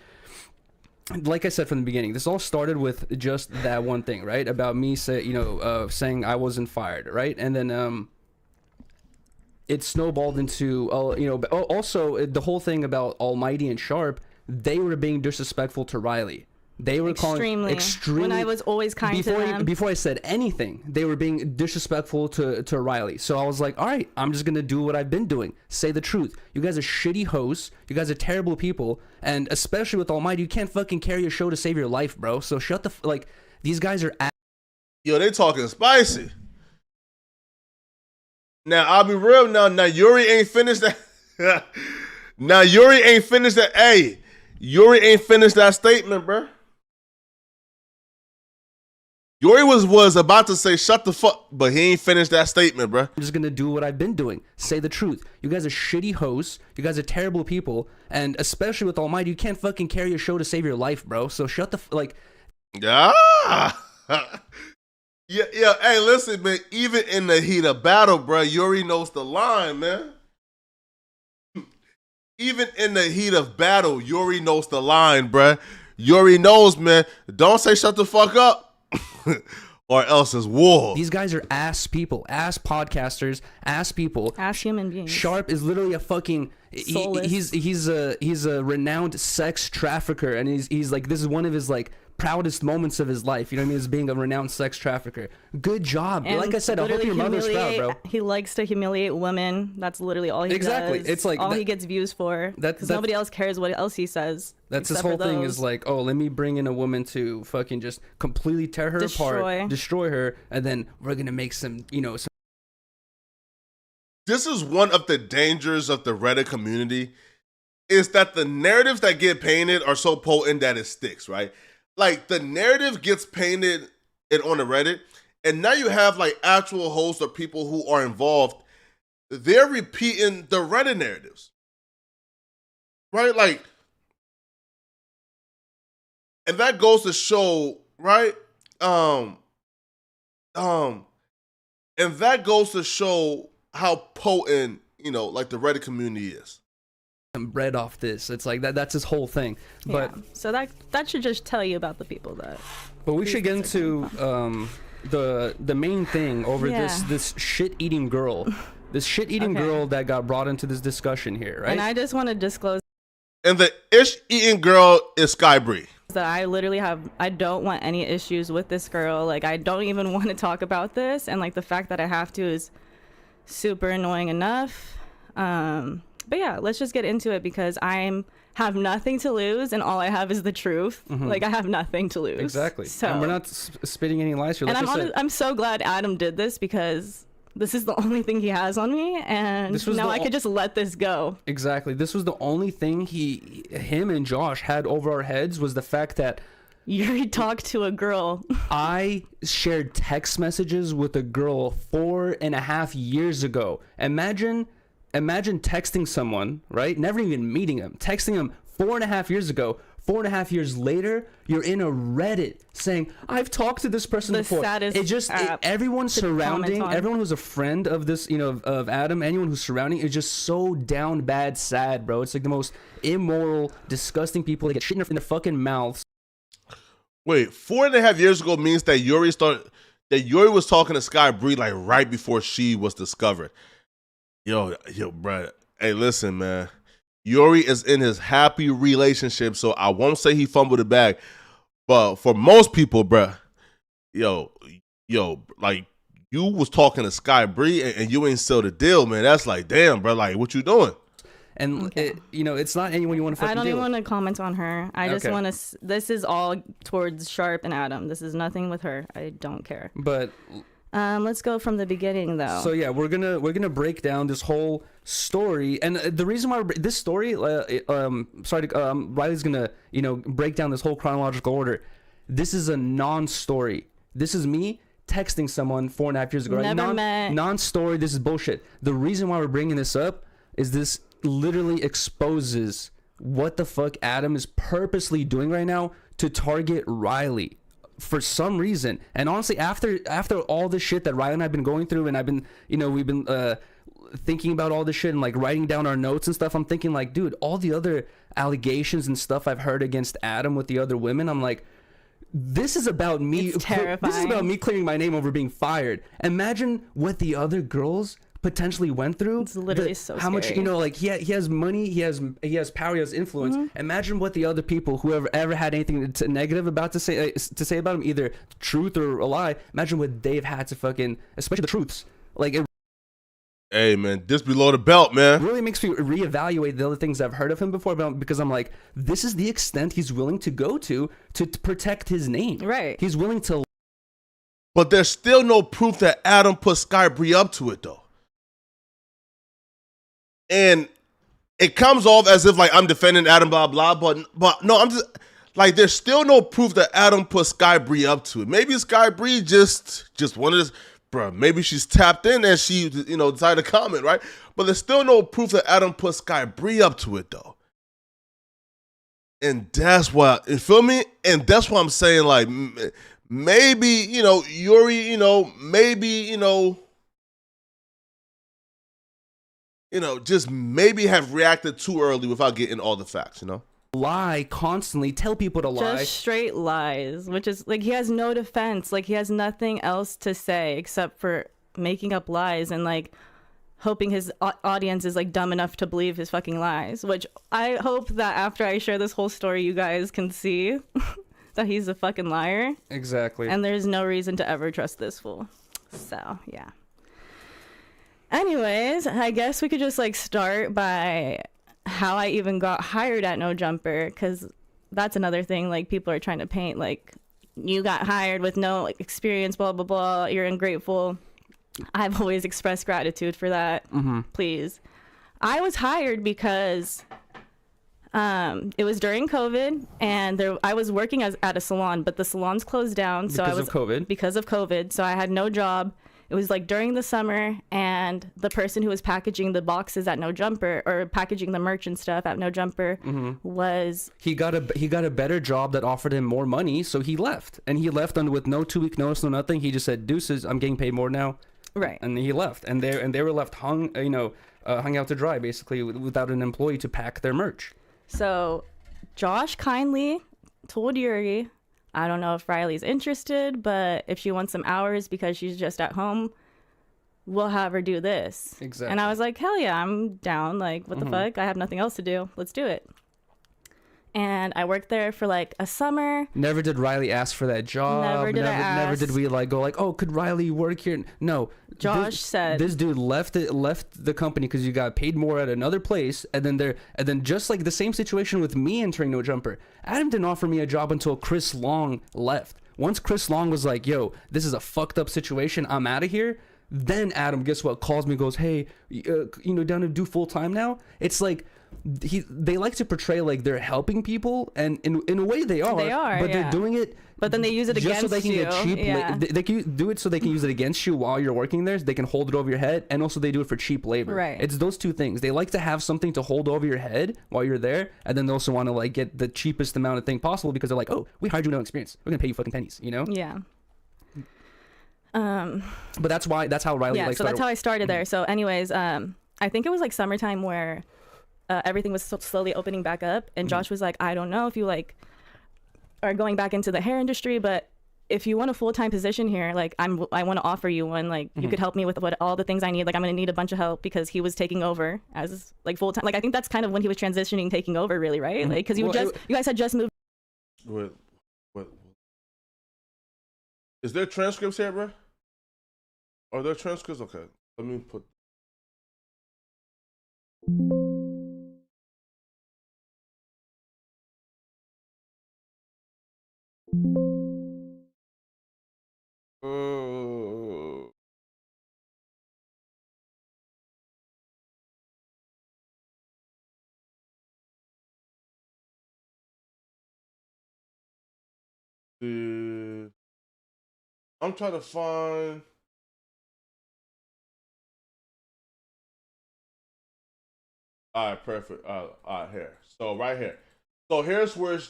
like I said from the beginning, this all started with just that one thing, right? About me saying I wasn't fired, right? And then it snowballed into, also the whole thing about Almighty and Sharp, they were being disrespectful to Riley. They were calling extremely. When I was always kind to them. Before I said anything, they were being disrespectful to Riley. So I was like, all right, I'm just going to do what I've been doing. Say the truth. You guys are shitty hosts. You guys are terrible people. And especially with Almighty, you can't fucking carry a show to save your life, bro. So shut the... these guys are... Yo, they talking spicy. Now, I'll be real now. Now, Yuriy ain't finished that. Yuriy ain't finished that. Hey, Yuriy ain't finished that statement, bro. Yuriy was about to say shut the fuck, but he ain't finished that statement, bro. I'm just gonna do what I've been doing. Say the truth. You guys are shitty hosts. You guys are terrible people. And especially with Almighty, you can't fucking carry a show to save your life, bro. So shut the Yeah. Yeah. Hey, listen, man. Even in the heat of battle, bro, Yuriy knows the line, man. even in the heat of battle, Yuriy knows the line, bruh. Yuriy knows, man. Don't say shut the fuck up, or else it's war. These guys are ass people, ass podcasters, ass people, ass human beings. Sharp is literally a fucking. He's a renowned sex trafficker, and he's like, this is one of his like proudest moments of his life. You know what I mean? As being a renowned sex trafficker. Good job. And like I said, I hope your mother's proud, bro. He likes to humiliate women. That's literally all he does. Exactly. It's like all he gets views for. Because nobody else cares what else he says. That's his whole thing is like, oh, let me bring in a woman to fucking just completely tear her apart, destroy her, and then we're gonna make some, you know. This is one of the dangers of the Reddit community, is that the narratives that get painted are so potent that it sticks, right? Like, the narrative gets painted on the Reddit, and now you have, like, actual hosts or people who are involved. They're repeating the Reddit narratives, right? Like, and that goes to show, right? And that goes to show how potent, you know, like the Reddit community is. Bread off this. It's like that's his whole thing. But yeah. So that should just tell you about the people that. But we should get into the main thing over this shit-eating girl. This shit-eating girl that got brought into this discussion here, right? And I just want to disclose. And the ish-eating girl is Sky Bree. That I don't want any issues with this girl. Like, I don't even want to talk about this. And like the fact that I have to is super annoying enough. But yeah, let's just get into it because have nothing to lose and all I have is the truth. Mm-hmm. Like, I have nothing to lose. Exactly. So, and we're not spitting any lies here. And I'm so glad Adam did this because this is the only thing he has on me, and now I could just let this go. Exactly. This was the only thing him and Josh had over our heads was the fact that Yuriy talked to a girl. I shared text messages with a girl 4.5 years ago. Imagine texting someone, right? Never even meeting them. Texting them 4.5 years ago. 4.5 years later, you're in a Reddit saying, I've talked to this person before. Everyone surrounding, everyone who's a friend of this, you know, of Adam, anyone who's surrounding is just so down bad sad, bro. It's like the most immoral, disgusting people. They get shit in their fucking mouths. Wait, 4.5 years ago means that Yuriy was talking to Sky Bree like right before she was discovered. Yo, bro. Hey, listen, man. Yuriy is in his happy relationship, so I won't say he fumbled the bag. But for most people, bro, yo, like you was talking to Sky Bree and you ain't sealed the deal, man. That's like, damn, bro. Like, what you doing? And it's not anyone you want to fucking I don't deal even with. want to comment on her. I just want to. This is all towards Sharp and Adam. This is nothing with her. I don't care. But let's go from the beginning, though. So yeah, we're gonna break down this whole story, and the reason why this story, Riley's gonna break down this whole chronological order. This is a non-story. This is me texting someone 4.5 years ago. Never met. Non-story. This is bullshit. The reason why we're bringing this up is this literally exposes what the fuck Adam is purposely doing right now to target Riley for some reason. And honestly, after all the shit that Riley and I've been going through, and I've been, we've been thinking about all this shit and like writing down our notes and stuff, I'm thinking like, dude, all the other allegations and stuff I've heard against Adam with the other women, I'm like, this is about me. It's terrifying. This is about me clearing my name over being fired. Imagine what the other girls potentially went through. It's literally so how scary. much like he has money, he has power, he has influence. Mm-hmm. Imagine what the other people who ever had anything negative about to say about him, either truth or a lie. Imagine what they've had to fucking, especially the truths. Like, hey man, this below the belt, man. Really makes me reevaluate the other things I've heard of him before, because I'm like, this is the extent he's willing to go to protect his name. Right. He's willing to. But there's still no proof that Adam put Sky Bree up to it though. And it comes off as if like I'm defending Adam, blah blah, but no, I'm just like, there's still no proof that Adam put Sky Bree up to it. Maybe Sky Bree just wanted this, bro. Maybe she's tapped in and she decided to comment, right? But there's still no proof that Adam put Sky Bree up to it though. And that's why, you feel me? And that's why I'm saying like maybe Yuriy, maybe just maybe have reacted too early without getting all the facts, Lie constantly, tell people to lie. Just straight lies, which is like he has no defense. Like he has nothing else to say except for making up lies and like hoping his audience is like dumb enough to believe his fucking lies, which I hope that after I share this whole story, you guys can see that he's a fucking liar. Exactly. And there's no reason to ever trust this fool. So, yeah. Anyways, I guess we could just like start by how I even got hired at No Jumper, because that's another thing like people are trying to paint like you got hired with no like experience, blah blah blah, you're ungrateful. I've always expressed gratitude for that. Please. I was hired because it was during COVID, and I was working at a salon, but the salon's closed down. So because of COVID. So I had no job. It was like during the summer, and the person who was packaging the boxes at No Jumper, or packaging the merch and stuff at No Jumper, was he got a better job that offered him more money, so he left. And he left with no 2-week notice, no nothing. He just said, "Deuces, I'm getting paid more now." Right. And he left, and they were left hung out to dry, basically, without an employee to pack their merch. So Josh kindly told Yuri, I don't know if Riley's interested, but if she wants some hours because she's just at home, we'll have her do this. Exactly. And I was like, hell yeah, I'm down. Like, what the fuck? I have nothing else to do. Let's do it. And I worked there for like a summer. Never did Riley ask for that job. Never did we like go like, oh, could Riley work here? No. Josh said this dude left the company because you got paid more at another place, and then just like the same situation with me entering No Jumper. Adam didn't offer me a job until Chris Long left. Once Chris Long was like, yo, this is a fucked up situation, I'm out of here. Then Adam, guess what, calls me, goes, hey, down to do full time now. It's like they like to portray like they're helping people, and in a way they are, but they're doing it. But then they use it just against so they can you. get cheap. They can do it so they can use it against you while you're working there. So they can hold it over your head, and also they do it for cheap labor. Right. It's those two things. They like to have something to hold over your head while you're there, and then they also want to like get the cheapest amount of thing possible because they're like, oh, we hired you no experience. We're gonna pay you fucking pennies. Yeah. But that's how Riley. Yeah. Like, so that's how I started there. So, anyways, I think it was like summertime where everything was slowly opening back up, and Josh was like, I don't know if you like are going back into the hair industry, but if you want a full-time position here, like I want to offer you one. Like you could help me with all the things I need. Like I'm gonna need a bunch of help, because he was taking over as like full-time. Like I think that's kind of when he was transitioning, taking over, really, right? Like because you guys had just moved. What? Is there transcripts here, bro? Are there transcripts? Okay, let me put. I'm trying to find. All right, perfect. All right, here. So right here. So here's where it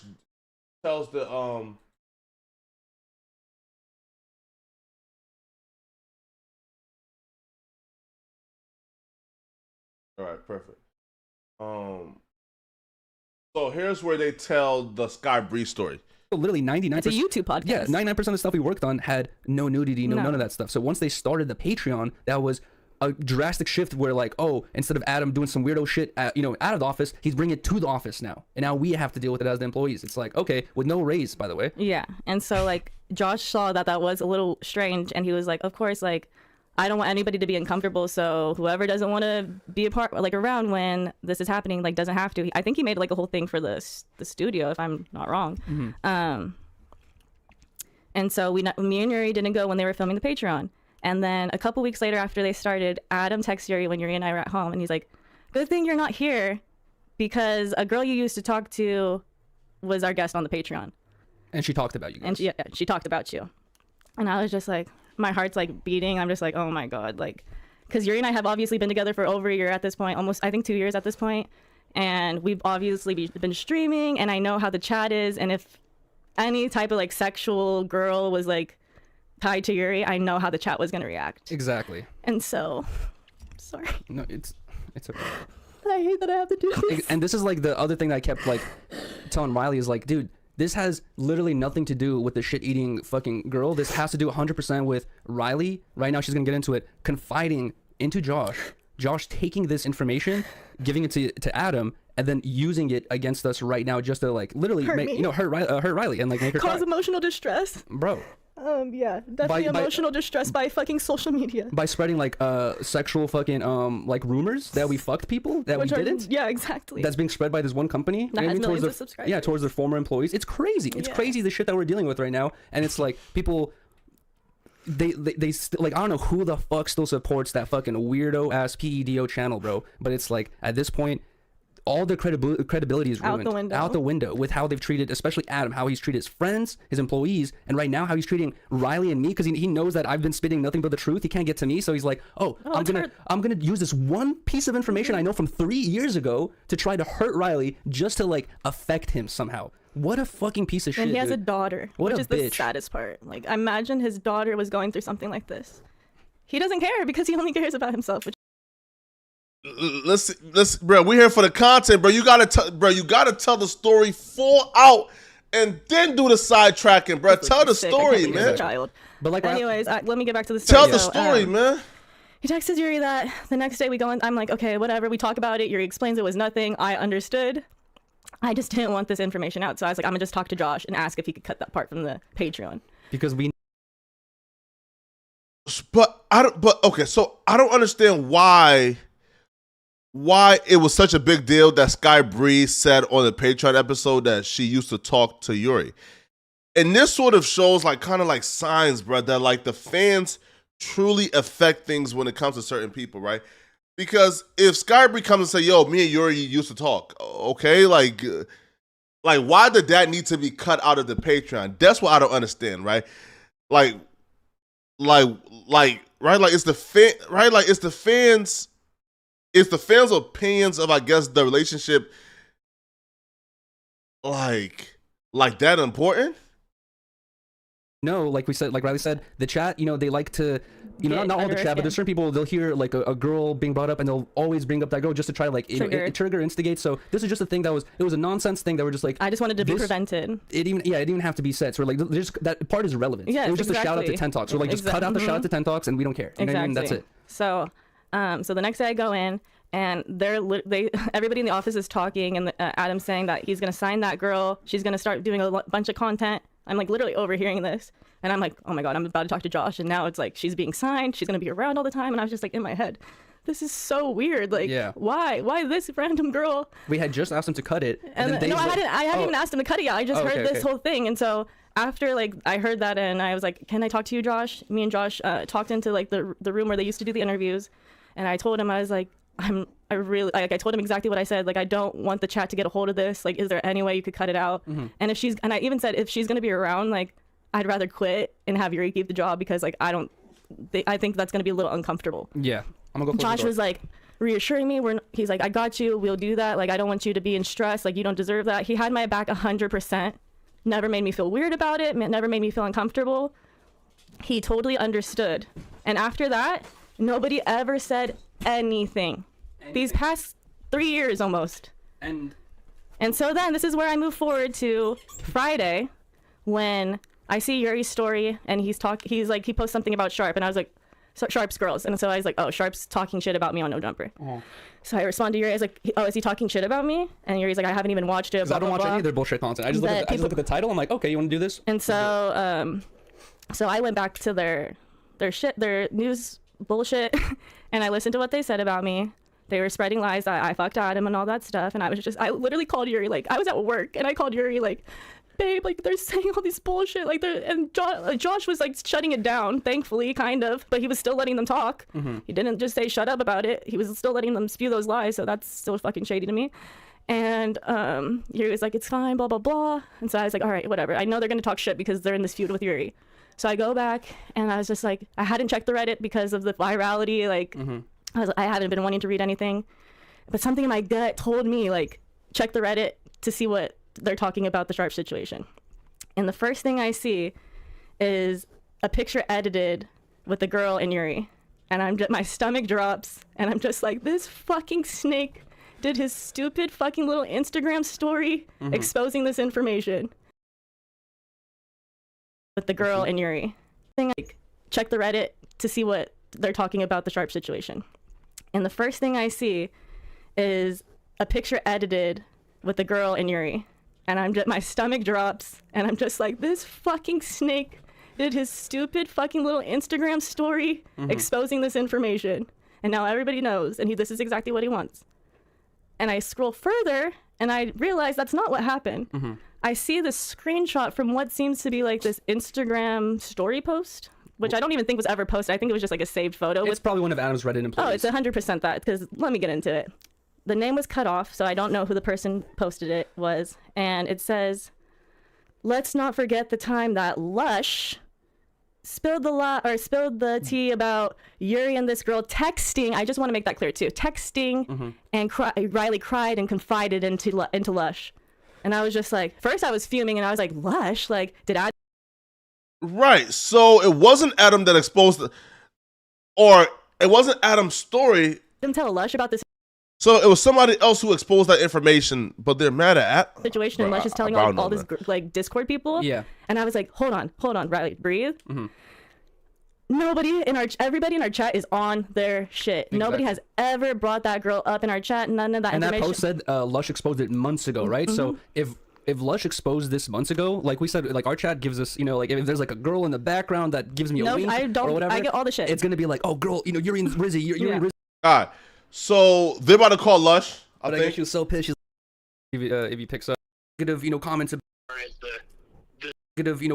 tells the All right, perfect. So here's where they tell the Sky Bree story. Literally 99%. It's a YouTube podcast. Yeah, 99% of the stuff we worked on had no nudity, none of that stuff. So once they started the Patreon, that was a drastic shift where like, oh, instead of Adam doing some weirdo shit out of the office, he's bringing it to the office now. And now we have to deal with it as the employees. It's like, okay, with no raise, by the way. Yeah. And so like Josh saw that was a little strange, and he was like, of course, like I don't want anybody to be uncomfortable, so whoever doesn't want to be a part, like around when this is happening, like doesn't have to. I think he made like a whole thing for the studio, if I'm not wrong. And so me and Yuri didn't go when they were filming the Patreon. And then a couple weeks later, after they started, Adam texted Yuri when Yuri and I were at home, and he's like, good thing you're not here, because a girl you used to talk to was our guest on the Patreon. And she talked about you guys. And she talked about you. And I was just like, my heart's like beating. I'm just like, oh my God. Like, because Yuri and I have obviously been together for over a year at this point, almost, I think 2 years at this point. And we've obviously been streaming, and I know how the chat is. And if any type of like sexual girl was like tied to Yuri, I know how the chat was going to react. Exactly. And so, sorry. No, it's It's okay. I hate that I have to do this. And this is like the other thing that I kept like telling Riley is like, dude, this has literally nothing to do with the shit-eating fucking girl. This has to do 100% with Riley. Right now, she's gonna get into it. Confiding into Josh. Josh taking this information, giving it to Adam, and then using it against us right now, just to like literally Hurt make me. hurt Riley and like make her Cause cry. emotional distress. Bro. Yeah, definitely emotional distress by fucking social media. By spreading like sexual fucking like rumors that we fucked people that Which we are- didn't. Yeah, exactly. That's being spread by this one company. That you know has what I mean? millions Towards of their, subscribers. yeah, towards their former employees. It's crazy. It's crazy the shit that we're dealing with right now. And it's like people. They still like I don't know who the fuck still supports that fucking weirdo ass PEDO channel, bro. But it's like at this point, all their credibility is ruined. Out the window with how they've treated, especially Adam, how he's treated his friends, his employees, and right now how he's treating Riley and me because he knows that I've been spitting nothing but the truth. He can't get to me, so he's like, I'm gonna use this one piece of information I know from 3 years ago to try to hurt Riley just to like affect him somehow. What a fucking piece of shit. And he has dude. a daughter, What which a is the bitch. saddest part. Like, imagine his daughter was going through something like this. He doesn't care because he only cares about himself. Which Let's, bro. We're here for the content, bro. You gotta tell the story full out, and then do the sidetracking, bro. Tell the sick. I story, can't believe he's a man. child. But like, anyways, let me get back to the story. Tell the So, story, man. He texted Yuri that the next day we go in. I'm like, okay, whatever. We talk about it. Yuri explains it was nothing. I understood. I just didn't want this information out, so I was like, I'm gonna just talk to Josh and ask if he could cut that part from the Patreon. Because we. But I don't. But okay, so I don't understand why it was such a big deal that Sky Breeze said on the Patreon episode that she used to talk to Yuri, and this sort of shows like kind of like signs, bro, that like the fans truly affect things when it comes to certain people, right? Because if Sky Breeze comes and say, "Yo, me and Yuri used to talk," okay, like why did that need to be cut out of the Patreon? That's what I don't understand, right? Like right? Like it's the fans' opinions of, I guess, the relationship like that important? No, like we said, like Riley said, the chat, you know, they like to, you know, not all the chat, but there's certain people, they'll hear like a girl being brought up and they'll always bring up that girl just to try to like trigger, instigate. So this is just a thing it was a nonsense thing that we're just like, I just wanted to be prevented. It didn't even have to be said. So we're like, that part is irrelevant. Yeah, it was just a shout out to 10 Talks. We're like, just cut out the shout out to 10 Talks and we don't care. You know what I mean? That's it. So, so the next day I go in and everybody in the office is talking and Adam's saying that he's gonna sign that girl. She's gonna start doing a bunch of content. I'm like literally overhearing this. And I'm like, oh my God, I'm about to talk to Josh. And now it's like, she's being signed. She's going to be around all the time. And I was just like in my head, this is so weird. Like, why this random girl? We had just asked him to cut it. And no, I hadn't even asked him to cut it yet. I just heard this whole thing. And so after like, I heard that and I was like, can I talk to you, Josh? Me and Josh talked into like the room where they used to do the interviews. And I told him, I was like, I told him exactly what I said. Like, I don't want the chat to get a hold of this. Like, is there any way you could cut it out? Mm-hmm. And I even said, if she's going to be around, like, I'd rather quit and have Yuri keep the job because like I think that's gonna be a little uncomfortable. Yeah, I'm gonna go. Josh was like reassuring me. He's like, I got you. We'll do that. Like I don't want you to be in stress. Like you don't deserve that. He had my back 100%. Never made me feel weird about it. Never made me feel uncomfortable. He totally understood. And after that, nobody ever said anything. These past 3 years almost. And so then this is where I move forward to Friday when I see Yuri's story and he posts something about Sharp and I was like, Sharp's girls. And so I was like, oh, Sharp's talking shit about me on No Jumper. So I respond to Yuri. I was like, oh, is he talking shit about me? And Yuri's like, I haven't even watched it. I don't watch any of their bullshit content. I just look at the title. I'm like, okay, you want to do this? And so, so I went back to their news bullshit and I listened to what they said about me. They were spreading lies that I fucked Adam and all that stuff. And I literally called Yuri, like, I was at work and I called Yuri, like, babe, like they're saying all these bullshit, like Josh was like shutting it down, thankfully, kind of, but he was still letting them talk. Mm-hmm. He didn't just say shut up about it. He was still letting them spew those lies, so that's still fucking shady to me. And Yuri was like, it's fine, blah blah blah. And so I was like, all right, whatever. I know they're gonna talk shit because they're in this feud with Yuri. So I go back and I was just like, I hadn't checked the Reddit because of the virality. Like, I haven't been wanting to read anything, but something in my gut told me like, check the Reddit to see what they're talking about the Sharp situation. And the first thing I see is a picture edited with the girl and Yuri. And my stomach drops, and I'm just like, this fucking snake did his stupid fucking little Instagram story exposing this information with the girl and Yuri. Like, check the Reddit to see what they're talking about the Sharp situation. And the first thing I see is a picture edited with the girl and Yuri. And my stomach drops, and I'm just like, this fucking snake did his stupid fucking little Instagram story exposing this information. And now everybody knows, and this is exactly what he wants. And I scroll further, and I realize that's not what happened. I see this screenshot from what seems to be like this Instagram story post, which I don't even think was ever posted. I think it was just like a saved photo. It's probably one of Adam's Reddit employees. Oh, it's 100% that, because let me get into it. The name was cut off, so I don't know who the person posted it was. And it says, let's not forget the time that Lush spilled the tea about Yuri and this girl texting. I just want to make that clear too. Texting, and Riley cried and confided into Lush. And I was just like, first I was fuming, and I was like, Lush? Like, did I? Right. So it wasn't Adam that exposed or it wasn't Adam's story. Didn't tell Lush about this So it was somebody else who exposed that information, but they're mad at situation, and Lush is telling all this like Discord people. Yeah. And I was like, hold on, Riley, breathe. Everybody in our chat is on their shit. Exactly. Nobody has ever brought that girl up in our chat. None of that information. And that post said Lush exposed it months ago, right? So if Lush exposed this months ago, like we said, like our chat gives us, you know, like if there's like a girl in the background that gives me a wink or whatever, I get all the shit. It's gonna be like, oh girl, you know, Yuri and Rizzy, Yuri and Rizzy. All right. So they're about to call Lush. I think she was so pissed. She's if he picks up negative, you know, comments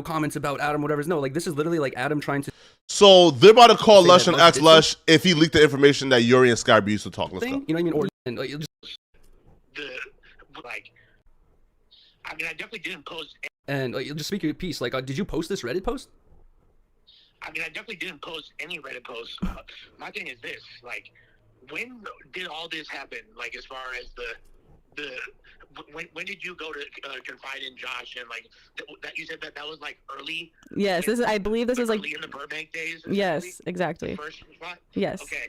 comments about Adam, whatever. No, like this is literally like Adam trying to. So they're about to call Lush and ask Lush if he leaked the information that Yuri and Skype used to talk. Let's go. You know what I mean? Or like, I mean, I definitely didn't post. And just speak your piece. Like, did you post this Reddit post? I mean, I definitely didn't post any Reddit posts. My thing is this: like, when did all this happen? Like, as far as when did you go to confide in Josh and like that? You said that was like early. Yes, I believe this was like early in the Burbank days. Yes, exactly. The first spot. Yes. Okay.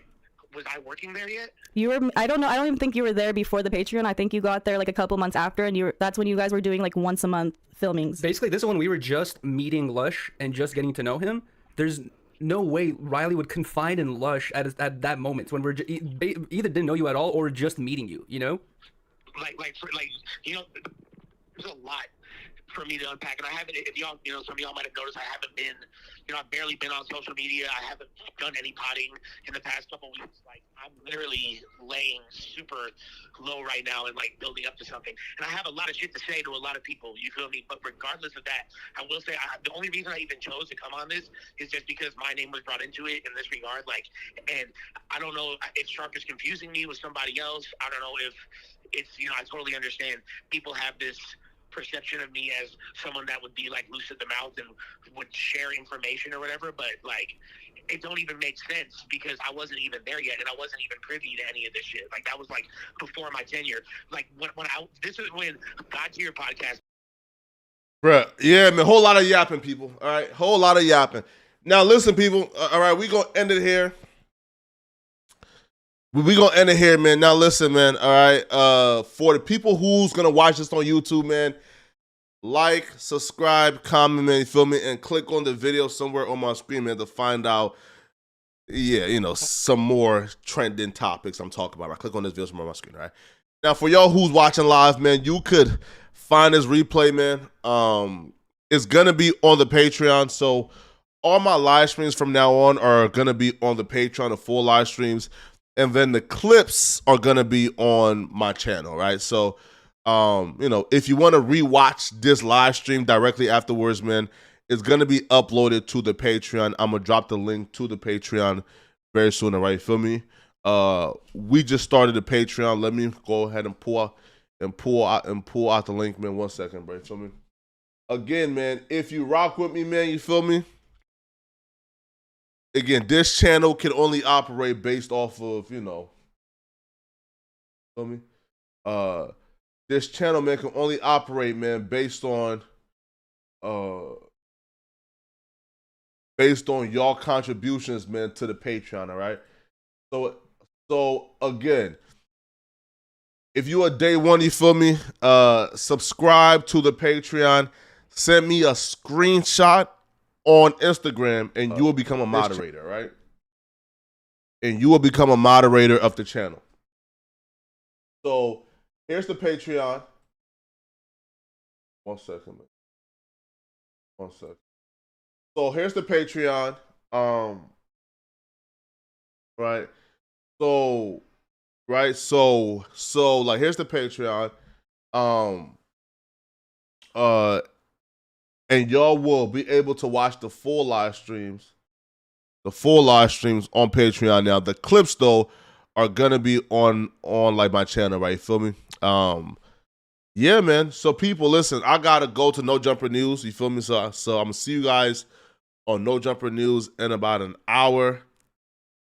Was I working there yet? You were. I don't know. I don't even think you were there before the Patreon. I think you got there like a couple months after, and that's when you guys were doing like once a month filmings. Basically, this is when we were just meeting Lush and just getting to know him. There's no way Riley would confide in Lush at that moment when we're either didn't know you at all or just meeting you. You know. Like you know, there's a lot for me to unpack, and I haven't. If y'all, you know, some of y'all might have noticed, I haven't been, you know, I've barely been on social media. I haven't done any potting in the past couple weeks. Like, I'm literally laying super low right now and like building up to something. And I have a lot of shit to say to a lot of people. You feel me? But regardless of that, I will say the only reason I even chose to come on this is just because my name was brought into it in this regard. Like, and I don't know if Sharp is confusing me with somebody else. I don't know if it's, you know, I totally understand people have this perception of me as someone that would be like loose at the mouth and would share information or whatever, but like it don't even make sense because I wasn't even there yet and I wasn't even privy to any of this shit. Like that was like before my tenure. Like this is when got to your podcast. Bruh, yeah, man, whole lot of yapping, people. All right, whole lot of yapping. Now listen, people. All right, we gonna end it here. We gonna end it here, man. Now listen, man. All right. For the people who's gonna watch this on YouTube, man, like, subscribe, comment, man. You feel me? And click on the video somewhere on my screen, man, to find out, yeah, you know, some more trending topics I'm talking about. Right? Click on this video somewhere on my screen. All right. Now, for y'all who's watching live, man, you could find this replay, man. It's gonna be on the Patreon, so all my live streams from now on are gonna be on the Patreon, the full live streams. And then the clips are going to be on my channel, right? So, you know, if you want to rewatch this live stream directly afterwards, man, it's going to be uploaded to the Patreon. I'm going to drop the link to the Patreon very soon, all right? Feel me? We just started the Patreon. Let me go ahead and pull out the link, man. 1 second, bro. Feel me? Again, man, if you rock with me, man, you feel me? Again, this channel can only operate based off of, you know, feel me? This channel, man, can only operate, man, based on based on y'all contributions, man, to the Patreon, all right? So again, if you are day one, you feel me, subscribe to the Patreon, send me a screenshot on Instagram, and you will become a moderator, right? And you will become a moderator of the channel. So here's the Patreon. 1 second, man. 1 second. So here's the Patreon. Right. So like here's the Patreon. And y'all will be able to watch the full live streams. The full live streams on Patreon now. The clips though are gonna be on like my channel, right? You feel me? Yeah, man. So people, listen, I gotta go to No Jumper News. You feel me? So I'm gonna see you guys on No Jumper News in about an hour.